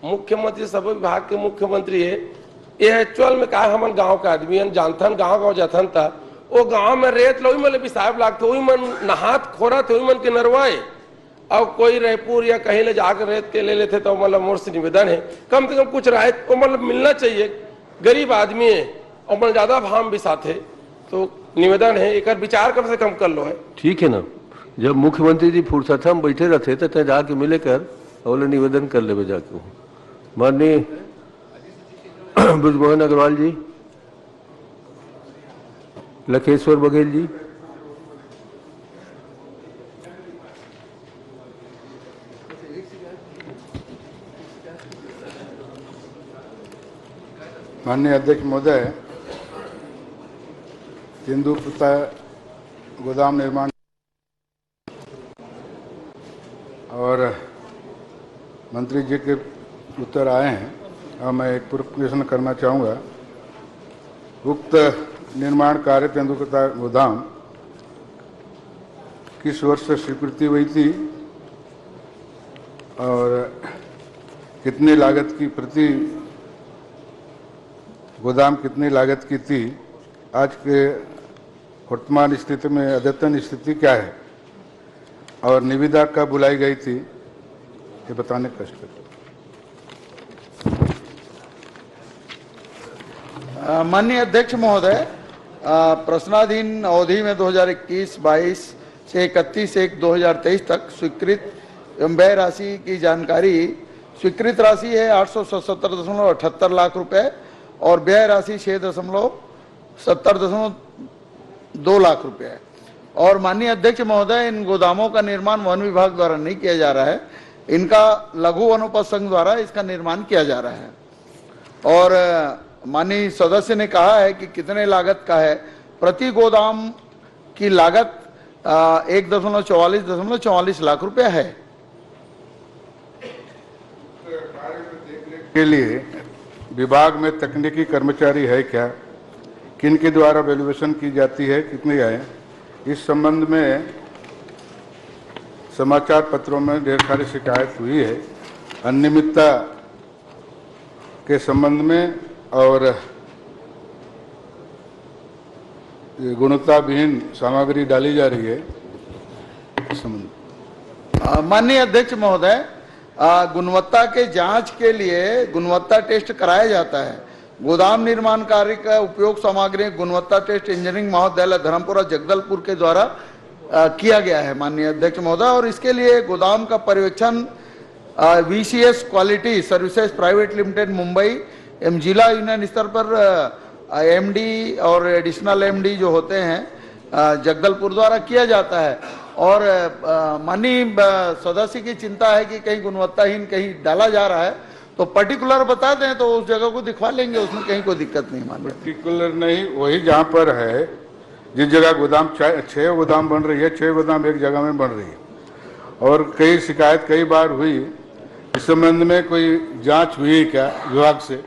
मुख्यमंत्री सब विभाग के मुख्यमंत्री है, ये एक्चुअल में का हम गांव का आदमी जानथन, गांव जाथन था, वो गांव में रेत लो मतलब बिसाब लागते, वही मन नहात खोरा थे, वही मन के नरवाए। अब कोई रायपुर या कहीं ले जाकर रेत के ले लेते तो मतलब मोर से निवेदन है कम से कम कुछ राहत को मतलब मिलना चाहिए। गरीब आदमी है और मतलब ज्यादा भाव बिसाते, तो निवेदन है एक विचार कम से कम कर लो है। ठीक है ना, जब मुख्यमंत्री जी फुर्सत हम बैठे रहते तो जाके मिले कर और निवेदन कर ले जाके। माननीय ब्रजमोहन अग्रवाल जी, लखेश्वर बघेल जी। माननीय अध्यक्ष महोदय, तेंदुपत्ता गोदाम निर्माण और मंत्री जी के उत्तर आए हैं और मैं एक पूर्व प्रश्न करना चाहूँगा। उक्त निर्माण कार्य तेंदुपत्ता गोदाम किस वर्ष से स्वीकृति हुई थी और कितनी लागत की प्रति गोदाम कितनी लागत की थी, आज के वर्तमान स्थिति में अद्यतन स्थिति क्या है और निविदा कब बुलाई गई थी, ये बताने का कष्ट करें। माननीय अध्यक्ष महोदय, प्रश्नाधीन अवधि में 2021-22 से 31/1/2023 तक स्वीकृत एवं व्यय राशि की जानकारी। स्वीकृत राशि है 877.78 लाख रुपए और व्यय राशि 6.70.2 लाख रुपए है। और माननीय अध्यक्ष महोदय, इन गोदामों का निर्माण वन विभाग द्वारा नहीं किया जा रहा है, इनका लघु वनोपज संघ द्वारा इसका निर्माण किया जा रहा है। और माननीय सदस्य ने कहा है कि कितने लागत का है, प्रति गोदाम की लागत 1.44 लाख रुपया है। के लिए विभाग में तकनीकी कर्मचारी है क्या, किन के द्वारा वैल्यूएशन की जाती है, कितनी है? इस संबंध में समाचार पत्रों में ढेर सारी शिकायत हुई है अनियमितता के संबंध में और गुणवत्ताविहीन सामग्री डाली जा रही है इस संबंध। माननीय अध्यक्ष महोदय, गुणवत्ता के जांच के लिए गुणवत्ता टेस्ट कराया जाता है। गोदाम निर्माण कार्य का उपयोग सामग्री गुणवत्ता टेस्ट इंजीनियरिंग महाविद्यालय धर्मपुरा जगदलपुर के द्वारा किया गया है माननीय अध्यक्ष महोदय, और इसके लिए गोदाम का पर्यवेक्षण VCS quality services private limited Mumbai एवं जिला यूनियन स्तर पर MD और एडिशनल MD जो होते हैं जगदलपुर द्वारा किया जाता है। और माननीय सदस्य की चिंता है कि कहीं गुणवत्ताहीन कहीं डाला जा रहा है, तो पर्टिकुलर बता दें तो उस जगह को दिखवा लेंगे, उसमें कहीं कोई दिक्कत नहीं। माननीय पर्टिकुलर नहीं, वही जहाँ पर है जिस जगह गोदाम 6 गोदाम बन रही है, 6 गोदाम एक जगह में बन रही है और कई शिकायत कई बार हुई। इस संबंध में कोई जांच हुई क्या विभाग से?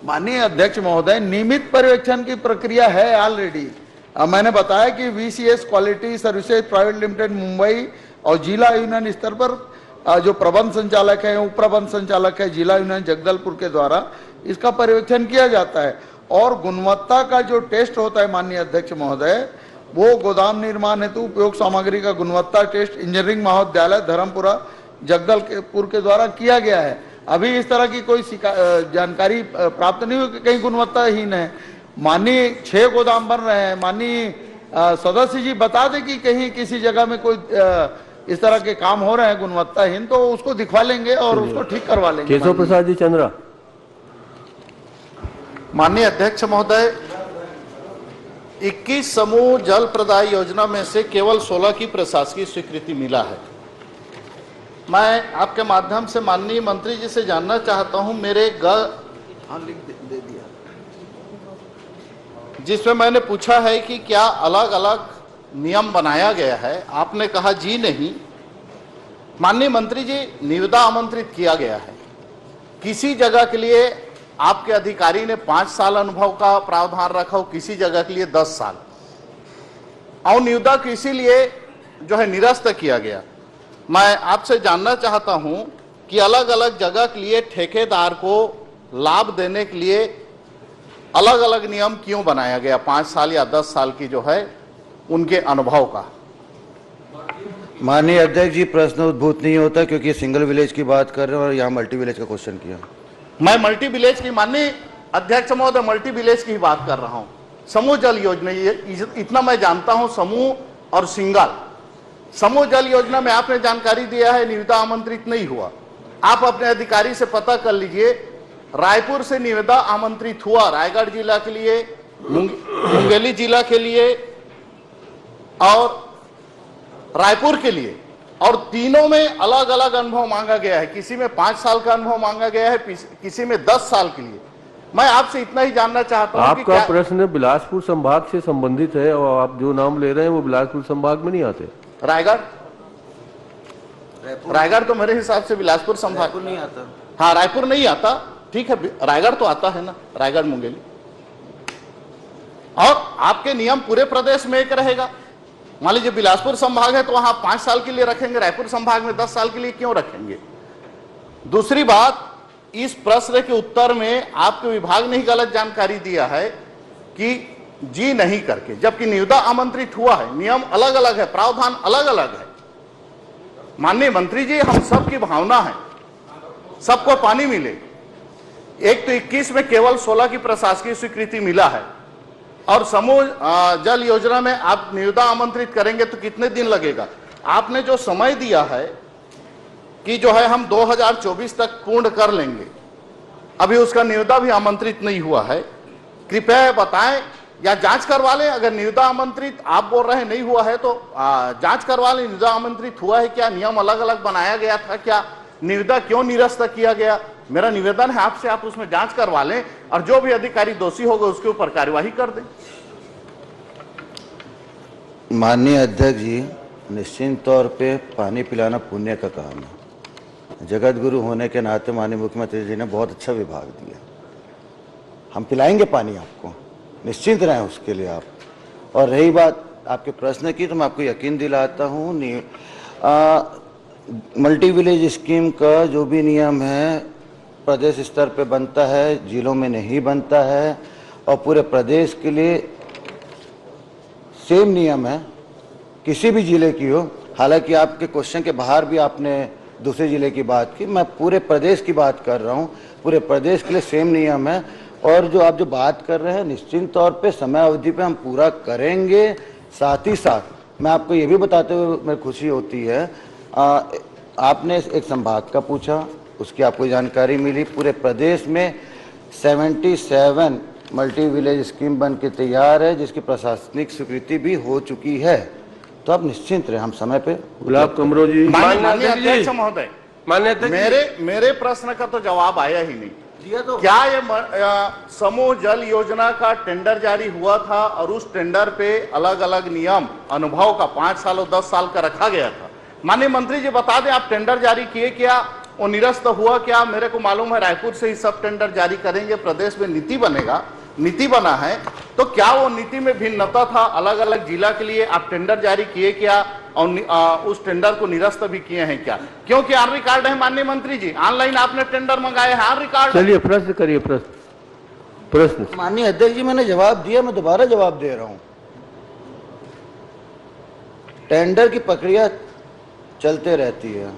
माननीय अध्यक्ष महोदय, नियमित पर्यवेक्षण की प्रक्रिया है ऑलरेडी। मैंने बताया कि VCS quality services private limited Mumbai और जिला यूनियन स्तर पर जो प्रबंध संचालक है, उप प्रबंध संचालक है जिला यूनियन जगदलपुर के द्वारा इसका पर्यवेक्षण किया जाता है। और गुणवत्ता का जो टेस्ट होता है माननीय अध्यक्ष महोदय, वो गोदाम निर्माण हेतु उपयोग सामग्री का गुणवत्ता टेस्ट इंजीनियरिंग महाविद्यालय धर्मपुरा जगदलपुर के द्वारा किया गया है। अभी इस तरह की कोई जानकारी प्राप्त नहीं हुई कि कहीं गुणवत्ताहीन है। माननीय 6 गोदाम बन रहे हैं, माननीय सदस्य जी बता दें कि कहीं किसी जगह में कोई इस तरह के काम हो रहे हैं गुणवत्ताहीन, तो उसको दिखवा लेंगे और उसको ठीक करवा लेंगे। केशव प्रसाद जी चंद्रा। माननीय अध्यक्ष महोदय, 21 समूह जल प्रदाय योजना में से केवल 16 की प्रशासकीय स्वीकृति मिला है। मैं आपके माध्यम से माननीय मंत्री जी से जानना चाहता हूं, मेरे लिख दे दिया जिसमें मैंने पूछा है कि क्या अलग अलग नियम बनाया गया है, आपने कहा जी नहीं। माननीय मंत्री जी, निविदा आमंत्रित किया गया है। किसी जगह के लिए आपके अधिकारी ने 5 साल अनुभव का प्रावधान रखा हो, किसी जगह के लिए 10 साल, और निविदा को इसीलिए जो है निरस्त किया गया। मैं आपसे जानना चाहता हूं कि अलग अलग जगह के लिए ठेकेदार को लाभ देने के लिए अलग अलग नियम क्यों बनाया गया, 5 साल या 10 साल की जो है उनके अनुभव का? माननीय अध्यक्ष जी, प्रश्न उद्भूत नहीं होता क्योंकि सिंगल विलेज की बात कर रहे हैं और यहाँ मल्टी विलेज का क्वेश्चन किया। मैं मल्टी विलेज की, माननीय अध्यक्ष महोदय, मल्टी विलेज की ही बात कर रहा हूं। समूह जल योजना, इतना मैं जानता हूं, समूह और सिंगल। समूह जल योजना में आपने जानकारी दिया है निविदा आमंत्रित नहीं हुआ। आप अपने अधिकारी से पता कर लीजिए, रायपुर से निविदा आमंत्रित हुआ, रायगढ़ जिला के लिए, मुंगेली जिला के लिए और रायपुर के लिए, और तीनों में अलग अलग अनुभव मांगा गया है। किसी में 5 साल का अनुभव मांगा गया है, किसी में 10 साल के लिए। मैं आपसे इतना ही जानना चाहता हूं कि आपका प्रश्न बिलासपुर संभाग से संबंधित है और आप जो नाम ले रहे हैं वो बिलासपुर संभाग में नहीं आते। रायगढ़ तो मेरे हिसाब से बिलासपुर संभाग नहीं आता। हाँ, रायपुर नहीं आता, ठीक है, रायगढ़ तो आता है ना, रायगढ़ मुंगेली। और आपके नियम पूरे प्रदेश में एक रहेगा। मान लीजिए बिलासपुर संभाग है तो वहां 5 साल के लिए रखेंगे, रायपुर संभाग में 10 साल के लिए क्यों रखेंगे? दूसरी बात, इस प्रश्न के उत्तर में आपके विभाग ने ही गलत जानकारी दिया है कि जी नहीं करके, जबकि निविदा आमंत्रित हुआ है। नियम अलग अलग है, प्रावधान अलग अलग है। माननीय मंत्री जी, हम सबकी भावना है सबको पानी मिले। एक तो 21 में केवल 16 की प्रशासकीय स्वीकृति मिला है, और समूह जल योजना में आप निविदा आमंत्रित करेंगे तो कितने दिन लगेगा? आपने जो समय दिया है कि जो है हम 2024 तक पूर्ण कर लेंगे, अभी उसका निविदा भी आमंत्रित नहीं हुआ है। कृपया बताएं या जांच करवा लें। अगर निविदा आमंत्रित आप बोल रहे हैं नहीं हुआ है तो जांच करवा लें, निविदा आमंत्रित हुआ है क्या, नियम अलग अलग बनाया गया था क्या, निविदा क्यों निरस्त किया गया? मेरा निवेदन है आपसे, आप उसमें जांच करवा लें और जो भी अधिकारी दोषी होगा उसके ऊपर कार्यवाही कर दें। माननीय अध्यक्ष जी, निश्चित तौर पे पानी पिलाना पुण्य का काम है। जगत गुरु होने के नाते माननीय मुख्यमंत्री जी ने बहुत अच्छा विभाग दिया। हम पिलाएंगे पानी आपको, निश्चिंत रहें उसके लिए आप। और रही बात आपके प्रश्न की, तो मैं आपको यकीन दिलाता हूँ मल्टी विलेज स्कीम का जो भी नियम है प्रदेश स्तर पे बनता है, जिलों में नहीं बनता है, और पूरे प्रदेश के लिए सेम नियम है, किसी भी जिले की हो। हालांकि आपके क्वेश्चन के बाहर भी आपने दूसरे जिले की बात की, मैं पूरे प्रदेश की बात कर रहा हूँ। पूरे प्रदेश के लिए सेम नियम है। और जो आप जो बात कर रहे हैं, निश्चित तौर पे समय अवधि पे हम पूरा करेंगे। साथ ही साथ मैं आपको ये भी बताते हुए मेरी खुशी होती है, आपने एक संभाग का पूछा, उसकी आपको जानकारी मिली। पूरे प्रदेश में 77 मल्टी विलेज स्कीम बन के तैयार है, जिसकी प्रशासनिक स्वीकृति भी हो चुकी है। तो आप निश्चिंत रहे, हम समय पे। गुलाब कमरो जी। माननीय अध्यक्ष महोदय, मेरे प्रश्न का तो जवाब आया ही नहीं। तो क्या ये समूह जल योजना का टेंडर जारी हुआ था और उस टेंडर पे अलग अलग नियम अनुभव का 5 साल और 10 साल का रखा गया था? माननीय मंत्री जी बता दें, आप टेंडर जारी किए क्या? वो निरस्त हुआ क्या? मेरे को मालूम है रायपुर से ही सब टेंडर जारी करेंगे, प्रदेश में नीति बनेगा, नीति बना है। तो क्या वो नीति में भिन्नता था? अलग अलग जिला के लिए आप टेंडर जारी किए क्या और उस टेंडर को निरस्त भी किए हैं क्या? क्योंकि ऑन रिकॉर्ड है माननीय मंत्री जी, ऑनलाइन आपने टेंडर मंगाए हैं, ऑन रिकॉर्ड। चलिए प्रश्न करिए, प्रश्न। माननीय अध्यक्ष जी, मैंने जवाब दिया, मैं दोबारा जवाब दे रहा हूं। टेंडर की प्रक्रिया चलते रहती है।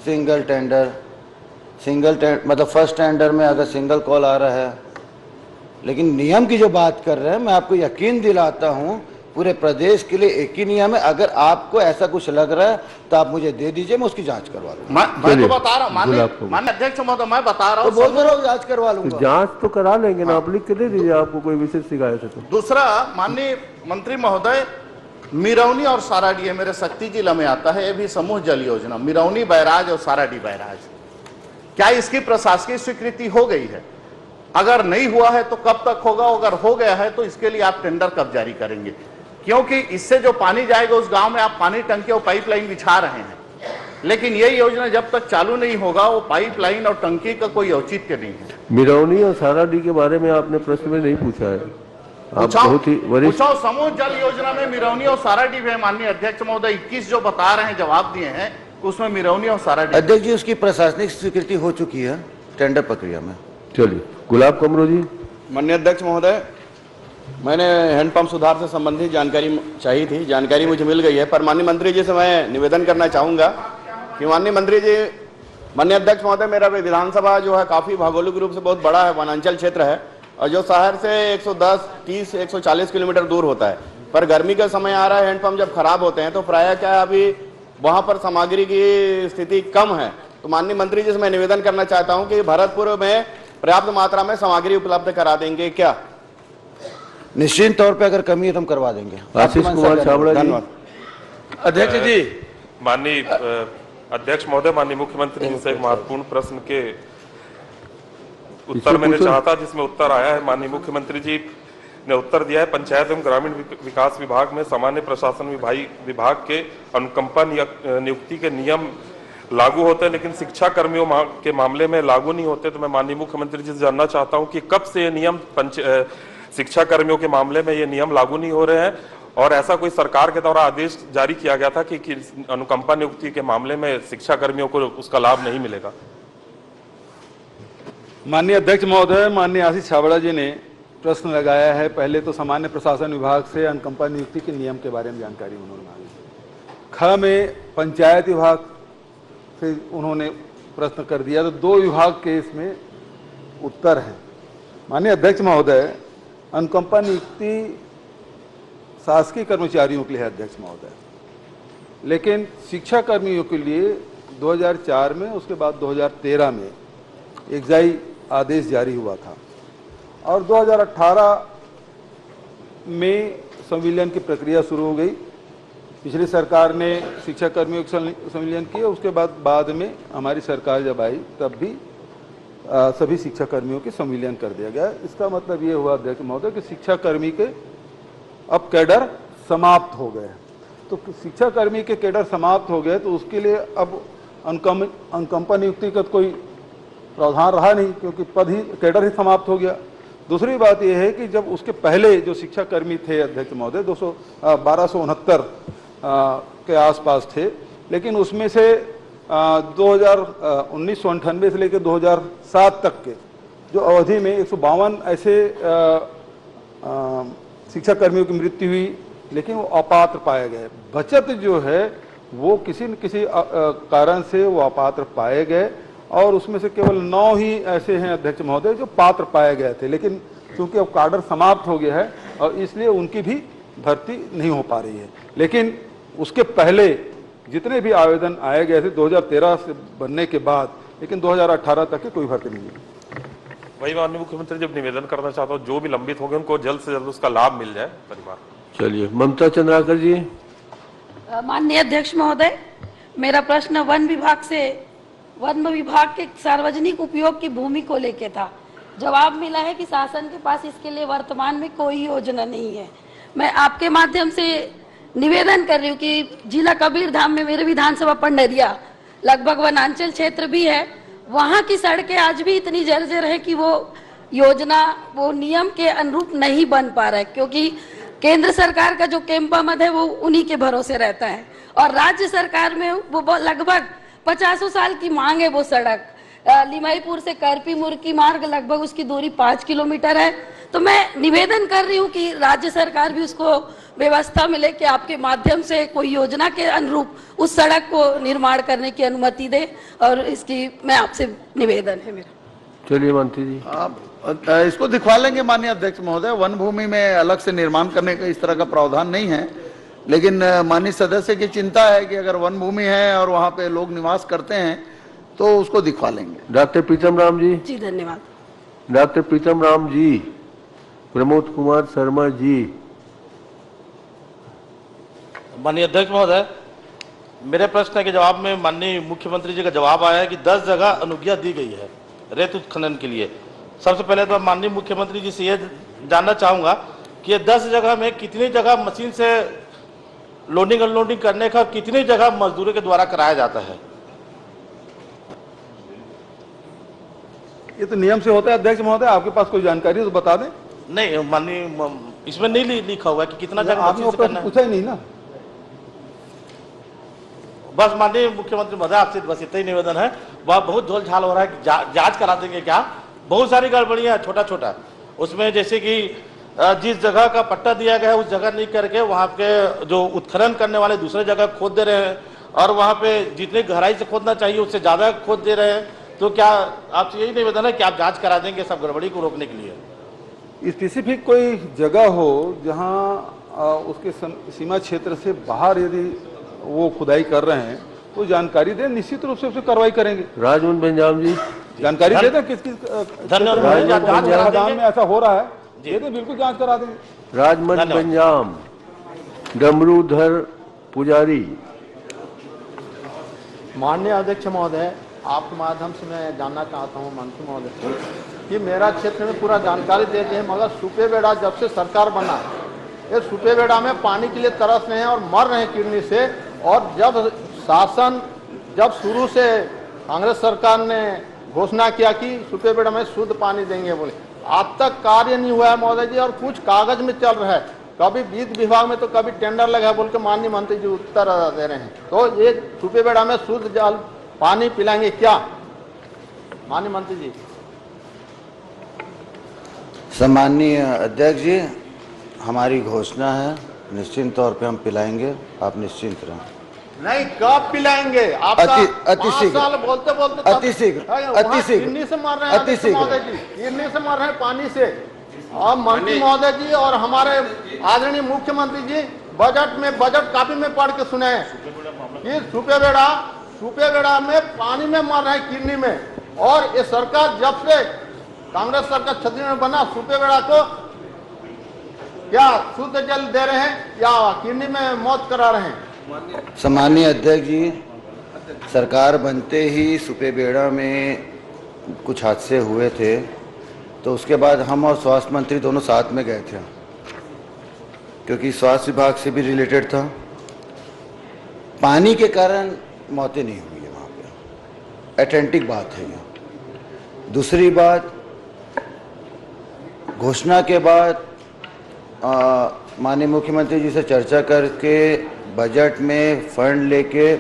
सिंगल टेंडर मतलब फर्स्ट टेंडर में अगर सिंगल कॉल आ रहा है, लेकिन नियम की जो बात कर रहे हैं, मैं आपको यकीन दिलाता हूं पूरे प्रदेश के लिए एक ही नियम है। अगर आपको ऐसा कुछ लग रहा है तो आप मुझे दे दीजिए, मैं उसकी जांच करवा लूंगा। मैं तो बता रहा हूँ माननीय अध्यक्ष महोदय, मैं बता रहा हूँ, बोल रहा हूँ जांच करवा लूंगा। जांच तो करा लेंगे ना, आप लिख के दे दीजिए आपको कोई विशेष शिकायत है तो। दूसरा, माननीय मंत्री महोदय, मिरौनी और साराडी मेरे शक्ति जिला में आता है, ये भी समूह जल योजना, मिरौनी बैराज और साराडी बैराज, क्या इसकी प्रशासकीय स्वीकृति हो गई है? अगर नहीं हुआ है तो कब तक होगा? अगर हो गया है तो इसके लिए आप टेंडर कब जारी करेंगे? क्योंकि इससे जो पानी जाएगा उस गांव में आप पानी टंकी और पाइपलाइन बिछा रहे हैं, लेकिन ये योजना जब तक चालू नहीं होगा वो पाइपलाइन और टंकी का कोई औचित्य नहीं है। मिरौनी और साराडी के बारे में आपने प्रश्न में नहीं पूछा है, आप बहुत ही वरिष्ठ। समूह जल योजना में मिरौनी और साराडी है माननीय अध्यक्ष महोदय, 21 जो बता रहे हैं जवाब दिए हैं उसमें मिरौनी और साराडी। अध्यक्ष जी, उसकी प्रशासनिक स्वीकृति हो चुकी है टेंडर प्रक्रिया में। चलिए गुलाब कमरो जी। माननीय अध्यक्ष महोदय, मैंने हैंडपंप सुधार से संबंधित जानकारी चाहिए थी, जानकारी मुझे मिल गई है, पर माननीय मंत्री जी से मैं निवेदन करना चाहूंगा कि माननीय मंत्री जी, माननीय अध्यक्ष महोदय, मेरा विधानसभा जो है काफी भौगोलिक रूप से बहुत बड़ा है, वनांचल क्षेत्र है, और जो शहर से 110, 30, 140 किलोमीटर दूर होता है। पर गर्मी का समय आ रहा है, हैंडपंप जब खराब होते हैं तो प्रायः क्या अभी वहां पर सामग्री की स्थिति कम है। तो माननीय मंत्री जी से मैं निवेदन करना चाहता हूं कि भरतपुर में पर्याप्त मात्रा में सामग्री उपलब्ध करा देंगे क्या? निश्चित तौर पे अगर कमी है तो हम करवा देंगे। आशीष कुमार छाबड़ा जी। धन्यवाद अध्यक्ष जी। माननीय अध्यक्ष महोदय, माननीय मुख्यमंत्री जी से एक महत्वपूर्ण प्रश्न के उत्तर मैंने चाहा था, जिसमें उत्तर आया है। माननीय मुख्यमंत्री जी ने उत्तर दिया है, पंचायत एवं ग्रामीण विकास विभाग में सामान्य प्रशासन विभाग के अनुकंपा नियुक्ति के नियम लागू होते हैं, लेकिन शिक्षा कर्मियों के मामले में लागू नहीं होते। तो मैं माननीय मुख्यमंत्री जी से जानना चाहता हूं कि कब से ये नियम शिक्षा कर्मियों के मामले में ये नियम लागू नहीं हो रहे हैं, और ऐसा कोई सरकार के द्वारा आदेश जारी किया गया था कि अनुकंपा नियुक्ति के मामले में शिक्षा कर्मियों को उसका लाभ नहीं मिलेगा? माननीय अध्यक्ष महोदय, माननीय आशीष छाबड़ा जी ने प्रश्न लगाया है। पहले तो सामान्य प्रशासन विभाग से अनुकंपा नियुक्ति के नियम के बारे में जानकारी उन्होंने मांगी। ख में पंचायत विभाग से उन्होंने प्रश्न कर दिया, तो 2 विभाग के इसमें उत्तर है। माननीय अध्यक्ष महोदय, अनुकंपा नियुक्ति शासकीय कर्मचारियों के लिए है अध्यक्ष महोदय, लेकिन शिक्षा कर्मियों के लिए 2004 में, उसके बाद 2013 में एक्साई आदेश जारी हुआ था, और 2018 में संविलियन की प्रक्रिया शुरू हो गई। पिछली सरकार ने शिक्षा कर्मियों का संविलियन किया, उसके बाद में हमारी सरकार जब आई तब भी सभी शिक्षा कर्मियों के संविलियन कर दिया गया। इसका मतलब ये हुआ अध्यक्ष महोदय कि शिक्षा कर्मी के अब कैडर समाप्त हो गए। तो शिक्षा कर्मी के कैडर समाप्त हो गए तो उसके लिए अब अनुकंपा नियुक्ति का कोई प्रावधान रहा नहीं, क्योंकि पद ही कैडर ही समाप्त हो गया। दूसरी बात यह है कि जब उसके पहले जो शिक्षा कर्मी थे अध्यक्ष महोदय 1269 के आसपास थे, लेकिन उसमें से 1998 से लेकर 2007 तक के जो अवधि में 152 ऐसे शिक्षा कर्मियों की मृत्यु हुई, लेकिन वो अपात्र पाए गए। बचत जो है वो किसी न किसी कारण से वो अपात्र पाए गए और उसमें से केवल 9 ही ऐसे हैं अध्यक्ष महोदय जो पात्र पाए गए थे, लेकिन क्योंकि अब कार्डर समाप्त हो गया है और इसलिए उनकी भी भर्ती नहीं हो पा रही है। लेकिन उसके पहले जितने भी आवेदन आए गए थे 2013 से बनने के बाद, लेकिन 2018 तक की कोई भर्ती नहीं हुई। वही माननीय मुख्यमंत्री जब निवेदन करना चाहता हूँ, जो भी लंबित हो गए उनको जल्द से जल्द उसका लाभ मिल जाए परिवार। चलिए ममता चंद्राकर जी। माननीय अध्यक्ष महोदय, मेरा प्रश्न वन विभाग के सार्वजनिक उपयोग की भूमि को लेकर था। जवाब मिला है कि शासन के पास इसके लिए वर्तमान में कोई योजना नहीं है। मैं आपके माध्यम से निवेदन कर रही हूँ कि जिला कबीरधाम में मेरे विधानसभा पंडरिया लगभग वनांचल क्षेत्र भी है, वहाँ की सड़कें आज भी इतनी जर्जर है कि वो योजना वो नियम के अनुरूप नहीं बन पा रहा है, क्योंकि केंद्र सरकार का जो कैंपा मद है वो उन्हीं के भरोसे रहता है और राज्य सरकार में वो लगभग 50 साल की मांग है। वो सड़क लिमाईपुर से करपीमुर की मार्ग लगभग उसकी दूरी 5 किलोमीटर है। तो मैं निवेदन कर रही हूँ कि राज्य सरकार भी उसको व्यवस्था मिले कि आपके माध्यम से कोई योजना के अनुरूप उस सड़क को निर्माण करने की अनुमति दे, और इसकी मैं आपसे निवेदन है मेरा। चलिए मंत्री जी। इसको दिखवा लेंगे माननीय अध्यक्ष महोदय। वन भूमि में अलग से निर्माण करने का इस तरह का प्रावधान नहीं है, लेकिन माननीय सदस्य की चिंता है कि अगर वन भूमि है और वहाँ पे लोग निवास करते हैं तो उसको दिखवा लेंगे। डॉक्टर प्रीतम राम जी। जी धन्यवाद। डॉक्टर प्रीतम राम जी। प्रमोद कुमार शर्मा जी। माननीय अध्यक्ष महोदय, मेरे प्रश्न के जवाब में माननीय मुख्यमंत्री जी का जवाब आया है कि 10 जगह अनुज्ञा दी गई है रेत उत्खनन के लिए। सबसे पहले तो माननीय मुख्यमंत्री जी से ये जानना चाहूंगा कि ये 10 जगह में कितनी जगह मशीन से लोडिंग अनलोडिंग करने का कितनी जगह मजदूरों के द्वारा कराया जाता है? ये तो नियम से होता है अध्यक्ष महोदय, आपके पास कोई जानकारी है तो बता दें। नहीं माननीय, इसमें नहीं लिखा हुआ है कि कितना जगह आपने पूछा ही नहीं ना। बस माननीय मुख्यमंत्री महोदय आपसे बस इतना ही निवेदन है। वह बहुत झोल झाल हो रहा है कि जांच करा देंगे क्या? बहुत सारी गड़बड़ियां छोटा छोटा उसमें, जैसे कि जिस जगह का पट्टा दिया गया है उस जगह नहीं करके वहां के जो उत्खनन करने वाले दूसरे जगह खोद दे रहे हैं और वहां पे जितनी गहराई से खोदना चाहिए उससे ज्यादा खोद दे रहे हैं। तो क्या आपसे यही निवेदन है कि आप जांच करा देंगे सब गड़बड़ी को रोकने के लिए? स्पेसिफिक कोई जगह हो जहां उसके सीमा क्षेत्र से बाहर यदि वो खुदाई कर रहे हैं तो जानकारी दें, निश्चित रूप से उससे कार्रवाई करेंगे। राजमन बेंजाम जी जानकारी दे दें किस किस में ऐसा हो रहा है, दे दें, बिल्कुल जांच करा देंगे। राजमन बेंजाम। डमरूधर पुजारी। माननीय अध्यक्ष महोदय, आपके माध्यम से मैं जानना चाहता हूं मंत्री महोदय कि मेरा क्षेत्र में पूरा जानकारी देते हैं, मगर सुपेबेड़ा जब से सरकार बना ये सुपेबेड़ा में पानी के लिए तरस रहे हैं और मर रहे हैं किडनी से। और जब शुरू से कांग्रेस सरकार ने घोषणा किया कि सुपेबेड़ा में शुद्ध पानी देंगे बोले, आज तक कार्य नहीं हुआ है महोदय जी, और कुछ कागज में चल रहा है। कभी वित्त विभाग में तो कभी टेंडर लगा बोल के माननीय मंत्री जी उत्तर दे रहे हैं। तो ये सुपेबेड़ा में शुद्ध जल पानी पिलाएंगे क्या माननीय मंत्री जी? सम्माननीय अध्यक्ष जी, हमारी घोषणा है, निश्चित तौर पे हम पिलाएंगे, आप निश्चिंत रहें। नहीं, कब पिलाएंगे? आप अति शीघ्र बोलते बोलते अति शीघ्र किडनी से मर रहे हैं अति शीघ्र किडनी से मर रहे हैं पानी से। और मंत्री महोदय जी और हमारे आदरणीय मुख्यमंत्री जी बजट कॉपी में पढ़ के सुने कि सुपेबेड़ा में पानी में मर रहे हैं किडनी में। और ये सरकार जब से कांग्रेस सरकार छत्तीसगढ़ में बना सुपेबेड़ा को क्या शुद्ध जल दे रहे हैं या किडनी में मौत करा रहे हैं? सम्माननीय अध्यक्ष जी, सरकार बनते ही सुपेबेड़ा में कुछ हादसे हुए थे, तो उसके बाद हम और स्वास्थ्य मंत्री दोनों साथ में गए थे क्योंकि स्वास्थ्य विभाग से भी रिलेटेड था। पानी के कारण मौतें नहीं हुई है वहाँ पे, ऑथेंटिक बात है ये। दूसरी बात, घोषणा के बाद माननीय मुख्यमंत्री जी से चर्चा करके बजट में फंड लेके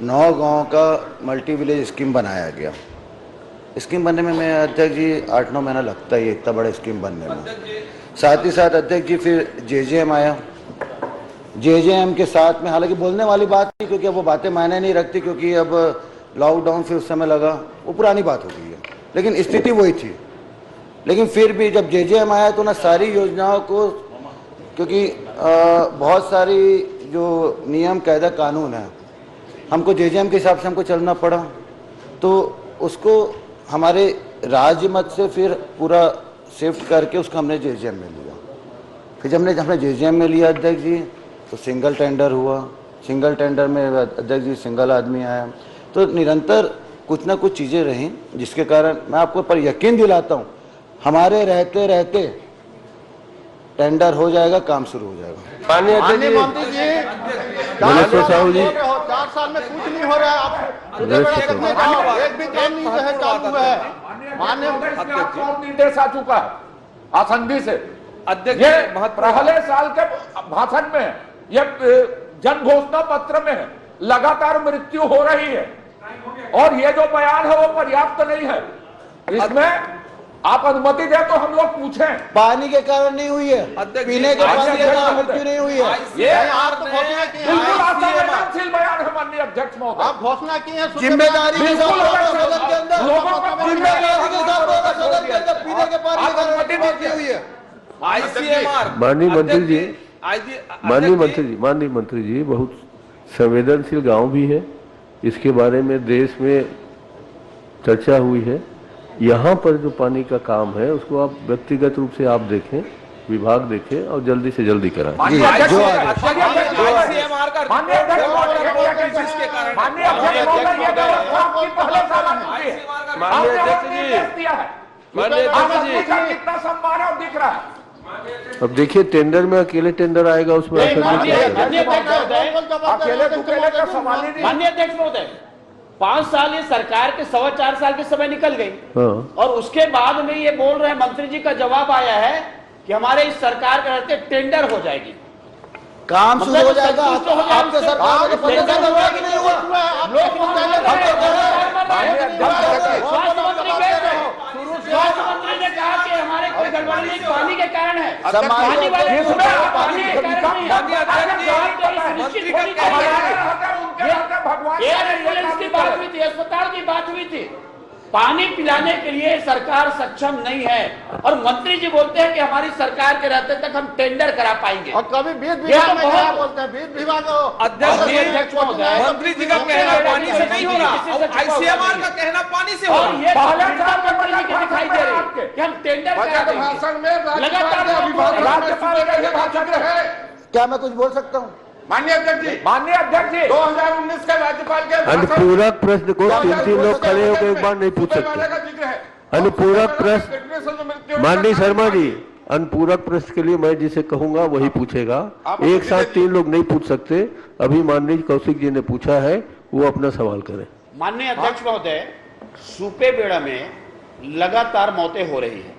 9 गांव का मल्टी विलेज स्कीम बनाया गया। स्कीम बनने में मैं अध्यक्ष जी 8-9 महीना लगता ही है इतना बड़ा स्कीम बनने में। साथ ही साथ अध्यक्ष जी फिर जेजेएम आया। जेजेएम के साथ में हालांकि बोलने वाली बात थी, क्योंकि अब वो बातें मायने नहीं रखती, क्योंकि अब लॉकडाउन फिर उस समय लगा, वो पुरानी बात हो गई है, लेकिन स्थिति वही थी। लेकिन फिर भी जब जेजेएम आया तो ना सारी योजनाओं को, क्योंकि बहुत सारी जो नियम कायदा कानून है हमको जेजेएम के हिसाब से हमको चलना पड़ा, तो उसको हमारे राज्य मत से फिर पूरा शिफ्ट करके उसको हमने जेजेएम में लिया। फिर जब हमने जेजेएम में लिया अध्यक्ष जी, तो सिंगल टेंडर हुआ। सिंगल टेंडर में अध्यक्ष जी सिंगल आदमी आया। तो निरंतर कुछ ना कुछ चीज़ें रहीं, जिसके कारण मैं आपको पर यकीन दिलाता हूँ हमारे रहते रहते टेंडर हो जाएगा, काम शुरू हो जाएगा। माननीय मंत्री जी, 4 साल में कुछ नहीं हो रहा है। आप एक भी काम नहीं है चालू है। माननीय निर्देश आ चुका है आसंदी से अध्यक्ष, ये पहले साल के भाषण में, ये जन घोषणा पत्र में लगातार मृत्यु हो रही है, और ये जो बयान है वो पर्याप्त नहीं है। इसमें आप अनुमति दे तो हम लोग पूछें। पानी के कारण नहीं हुई है, पीने के पानी के कारण मृत्यु नहीं हुई है। ये आप बिल्कुल असंवेदनशील बयान है माननीय अध्यक्ष महोदय। आप घोषणा की है जिम्मेदारी के साथ सदन के अंदर, जिम्मेदारी के साथ सदन के अंदर पीने के पानी के कारण मृत्यु हुई है। माननीय मंत्री जी बहुत संवेदनशील गांव भी है, इसके बारे में देश में चर्चा हुई है। यहाँ पर जो पानी का काम है उसको आप व्यक्तिगत रूप से आप देखें, विभाग देखें और जल्दी से जल्दी कराएं। कितना सम्मान है दिख रहा है। अब देखिए टेंडर में अकेले टेंडर आएगा, उसमें माननीय अध्यक्ष महोदय, 5 साल ये सरकार के 4.25 साल के समय निकल गई, और उसके बाद में ये बोल रहे हैं, मंत्री जी का जवाब आया है कि हमारे इस सरकार के रहते टेंडर हो जाएगी, काम शुरू हो जाएगा। आपके सरकार में नहीं हुआ। स्वास्थ्य मंत्री ने कहा कि हमारे कोई गड़बड़ी नहीं, पानी के कारण है। पानी वाले पानी के कारण एम्बुलेंस की बात हुई थी, अस्पताल की बात हुई थी। पानी पिलाने के लिए सरकार सक्षम नहीं है, और मंत्री जी बोलते हैं कि हमारी सरकार के रहते तक हम टेंडर करा पाएंगे। और कभी वित्त विभाग में क्या बोलते हैं, वित्त विभाग अध्यक्ष मंत्री जी का कहना पानी से नहीं हो रहा, आईसीएमआर का कहना पानी से हो रहा है। मंत्री जी के दिखाई दे रही है कि हम टेंडर करा देंगे। भाषण में राज्यपाल का ये भाषण है। क्या मैं कुछ बोल सकता हूँ? माननीय अध्यक्ष जी 2019 का राज्यपाल के अनुपूरक प्रश्न को 3 लोग खड़े होकर एक बार नहीं पूछ सकते। अनुपूरक प्रश्न, माननीय शर्मा जी, अनुपूरक प्रश्न के लिए मैं जिसे कहूंगा वही पूछेगा। एक साथ 3 लोग नहीं पूछ सकते। अभी माननीय कौशिक जी ने पूछा है, वो अपना सवाल करें। माननीय अध्यक्ष महोदय, सुपेबेड़ा में लगातार मौतें हो रही है।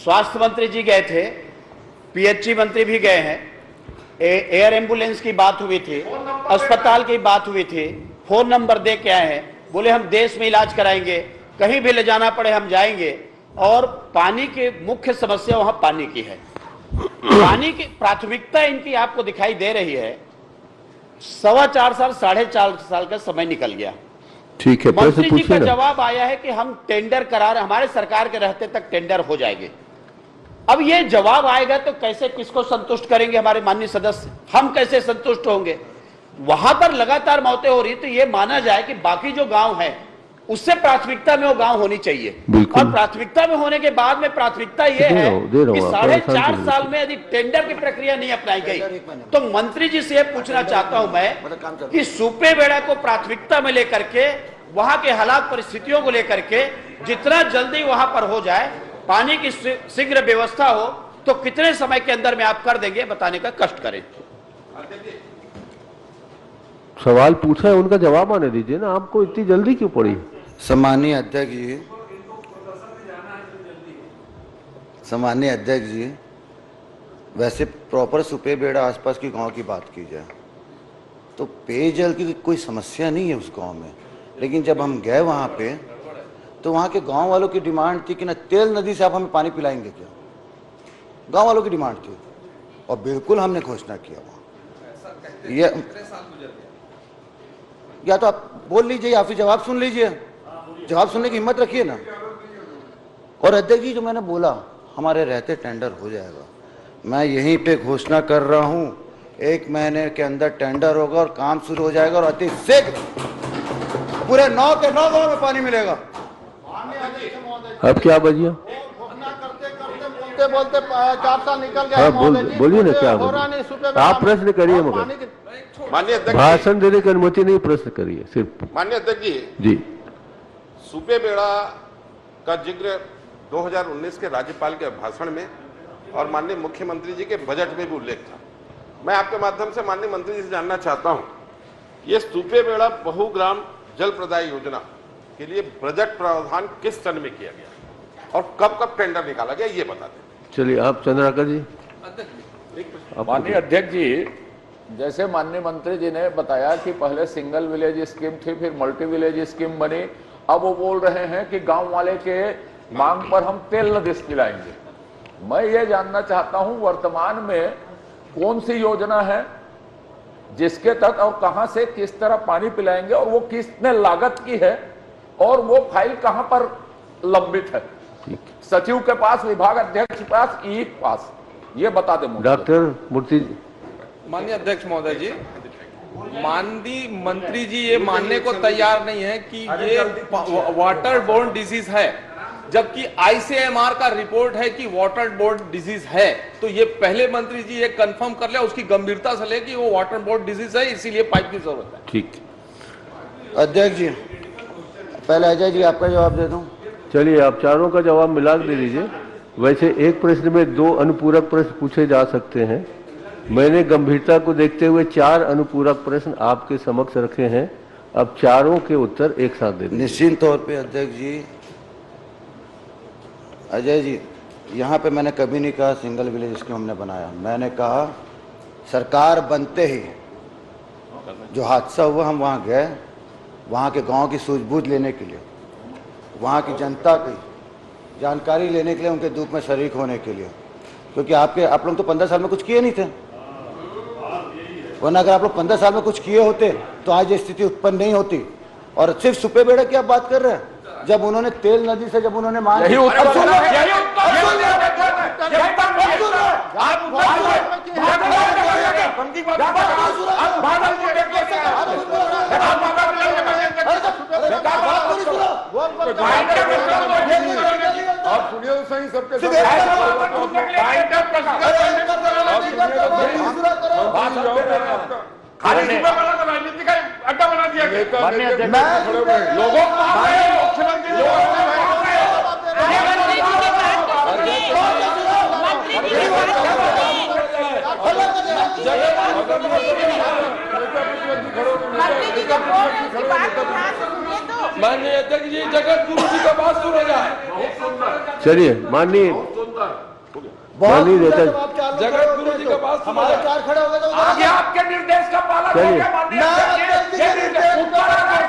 स्वास्थ्य मंत्री जी गए थे, पीएचई मंत्री भी गए हैं, एयर एम्बुलेंस की बात हुई थी, अस्पताल की बात हुई थी, फोन नंबर दे के आए हैं, बोले हम देश में इलाज कराएंगे, कहीं भी ले जाना पड़े हम जाएंगे। और पानी की मुख्य समस्या वहां पानी की है। पानी की प्राथमिकता इनकी आपको दिखाई दे रही है। 4.25 साल 4.5 साल का समय निकल गया। ठीक है, मंत्री जी का जवाब आया है कि हम टेंडर करा रहे, हमारे सरकार के रहते तक टेंडर हो जाएंगे। अब ये जवाब आएगा तो कैसे, किसको संतुष्ट करेंगे हमारे माननीय सदस्य, हम कैसे संतुष्ट होंगे? वहां पर लगातार मौतें हो रही, तो ये माना जाए कि बाकी जो गांव है उससे प्राथमिकता में वो गांव होनी चाहिए। और प्राथमिकता में होने के बाद में प्राथमिकता ये है कि 4.5 साल में यदि टेंडर की प्रक्रिया नहीं अपनाई गई, तो मंत्री जी से ये पूछना चाहता हूं मैं कि सुपेबेड़ा को प्राथमिकता में लेकर के, वहां के हालात परिस्थितियों को लेकर के जितना जल्दी वहां पर हो जाए, पानी की शीघ्र व्यवस्था हो, तो कितने समय के अंदर में आप कर देंगे, बताने का कष्ट करें। सवाल पूछा है उनका जवाब आने दीजिए ना, आपको इतनी जल्दी क्यों पड़ी? सम्माननीय अध्यक्ष जी, वैसे प्रॉपर सुपेबेड़ा आसपास की गांव की बात की जाए तो पेयजल की कोई समस्या नहीं है उस गांव में, लेकिन जब हम गए वहां पे तो वहां के गांव वालों की डिमांड थी कि ना तेल नदी से आप हमें पानी पिलाएंगे क्या, गांव वालों की डिमांड थी और बिल्कुल हमने घोषणा किया वहां। ये या तो आप बोल लीजिए या फिर जवाब सुन लीजिए, जवाब सुनने की हिम्मत रखिए ना। और अध्यक्ष जी, जो मैंने बोला हमारे रहते टेंडर हो जाएगा, मैं यहीं पे घोषणा कर रहा हूं 1 महीने के अंदर टेंडर होगा और काम शुरू हो जाएगा और अति शीघ्र पूरे 9 के 9 गांव में पानी मिलेगा। अब क्या बजिया? बोलते बोलते 4 साल निकल गए। हाँ, बोलिए ना क्या बोलिए। आप प्रश्न करिए, मगर माननीय अध्यक्ष भाषण देने की अनुमति नहीं, प्रश्न करिए सिर्फ। माननीय अध्यक्ष जी, सुपेबेड़ा का जिक्र 2019 के राज्यपाल के भाषण में और माननीय मुख्यमंत्री जी के बजट में भी उल्लेख था। मैं आपके माध्यम से माननीय मंत्री जी से जानना चाहता हूं, ये सुपेबेड़ा बहुग्राम जल प्रदाय योजना के लिए बजट प्रावधान किस सन में किया गया और कब कब टेंडर निकाला गया, ये बता दें। चलिए आप चंद्राकर जी। माननीय अध्यक्ष जी, जैसे माननीय मंत्री जी ने बताया कि पहले सिंगल विलेज स्कीम थी, फिर मल्टी विलेज स्कीम बनी, अब वो बोल रहे हैं कि गांव वाले के मांग पर हम तेल नदी से पिलाएंगे। मैं ये जानना चाहता हूं वर्तमान में कौन सी योजना है जिसके तहत और कहां से किस तरह पानी पिलाएंगे और वो कितने लागत की है और वो फाइल कहां पर लंबित है, सचिव के पास, विभाग अध्यक्ष के पास, ई के पास, ये बता दें। डॉक्टर मूर्ति। माननीय अध्यक्ष महोदय जी, माननीय मंत्री जी ये मानने को तैयार नहीं है कि ये वाटर बोर्न डिजीज है, जबकि आईसीएमआर का रिपोर्ट है कि वाटर बोर्न डिजीज है। तो ये पहले मंत्री जी ये कंफर्म कर ले, उसकी गंभीरता से ले कि वो वाटर बोर्न डिजीज है, इसीलिए पाइप की जरूरत है। ठीक। अध्यक्ष जी, पहले अजय जी आपका जवाब दे दूं। चलिए आप चारों का जवाब मिला दे दीजिए। वैसे एक प्रश्न में 2 अनुपूरक प्रश्न पूछे जा सकते हैं। मैंने गंभीरता को देखते हुए 4 अनुपूरक प्रश्न आपके समक्ष रखे हैं, अब चारों के उत्तर एक साथ दे दीजिए। निश्चित तौर पे अध्यक्ष जी, अजय जी, यहाँ पे मैंने कभी नहीं कहा सिंगल विलेज स्कीम हमने बनाया। मैंने कहा सरकार बनते ही जो हादसा हुआ हम वहाँ गए, वहाँ के गांव की सूझबूझ लेने के लिए, वहाँ की जनता की जानकारी लेने के लिए, उनके दुख में शरीक होने के लिए, क्योंकि आप लोग तो 15 साल में कुछ किए नहीं थे, वरना अगर आप लोग 15 साल में कुछ किए होते तो आज ये स्थिति उत्पन्न नहीं होती। और सिर्फ सुपेबेड़ा की आप बात कर रहे हैं, जब उन्होंने तेल नदी से जब उन्होंने मांग आप सुनिए तो सही, सबके राजनीति का अड्डा बना दिया गया। लोगों माननीय अध्यक्ष जी, जगत गुरु जी का बात सुना जाए। चलिए माननीय नेता जगत गुरु जी का बात सुना जाए। चार खड़े हो गए तो आगे आपके निर्देश का पालन चलिए। होगा माननीय अध्यक्ष जी। उत्तर आ रहा है,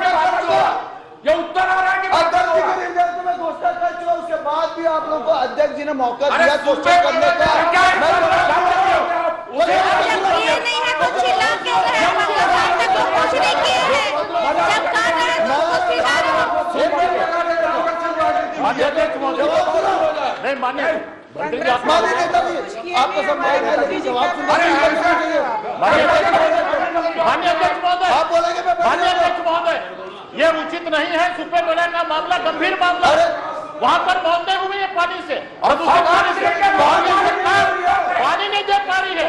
ये उत्तर आ रहा है कि अध्यक्ष जी के निर्देश में घोषणा कर चुका, उसके बाद भी आप लोगों को अध्यक्ष जी ने मौका दिया घोषणा करने का। नहीं मान्य आपको सम्मान है, लेकिन जवाब आप बोलेंगे माननीय अध्यक्ष महोदय, ये उचित नहीं है। सुपेबेड़ा का मामला गंभीर मामला है, वहाँ पर मौतें हुई है पानी से और पानी नहीं दे पा रही है।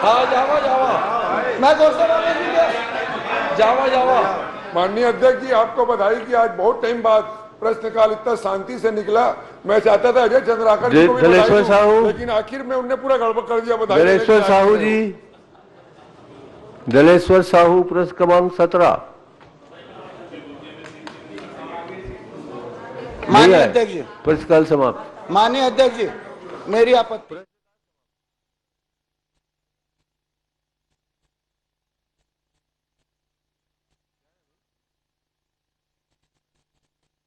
हाँ जावा जावा, मैं जावा जावा। माननीय अध्यक्ष जी, आपको बधाई कि आज बहुत टाइम बाद प्रश्नकाल इतना शांति से निकला। मैं चाहता था अजय चंद्राकर जी को भी दलेश्वर बधाई दूं, साहू। लेकिन आखिर में उनने पूरा गड़बड़ कर दिया। बधाई देने दलेश्वर के साहू लायक नहीं। जी, दलेश्वर साहू प्रश्न क्रमांक 17। माननीय अध्यक्ष जी, प्रश्नकाल समाप्त। माननीय अध्यक्ष जी, मेरी आपत्ति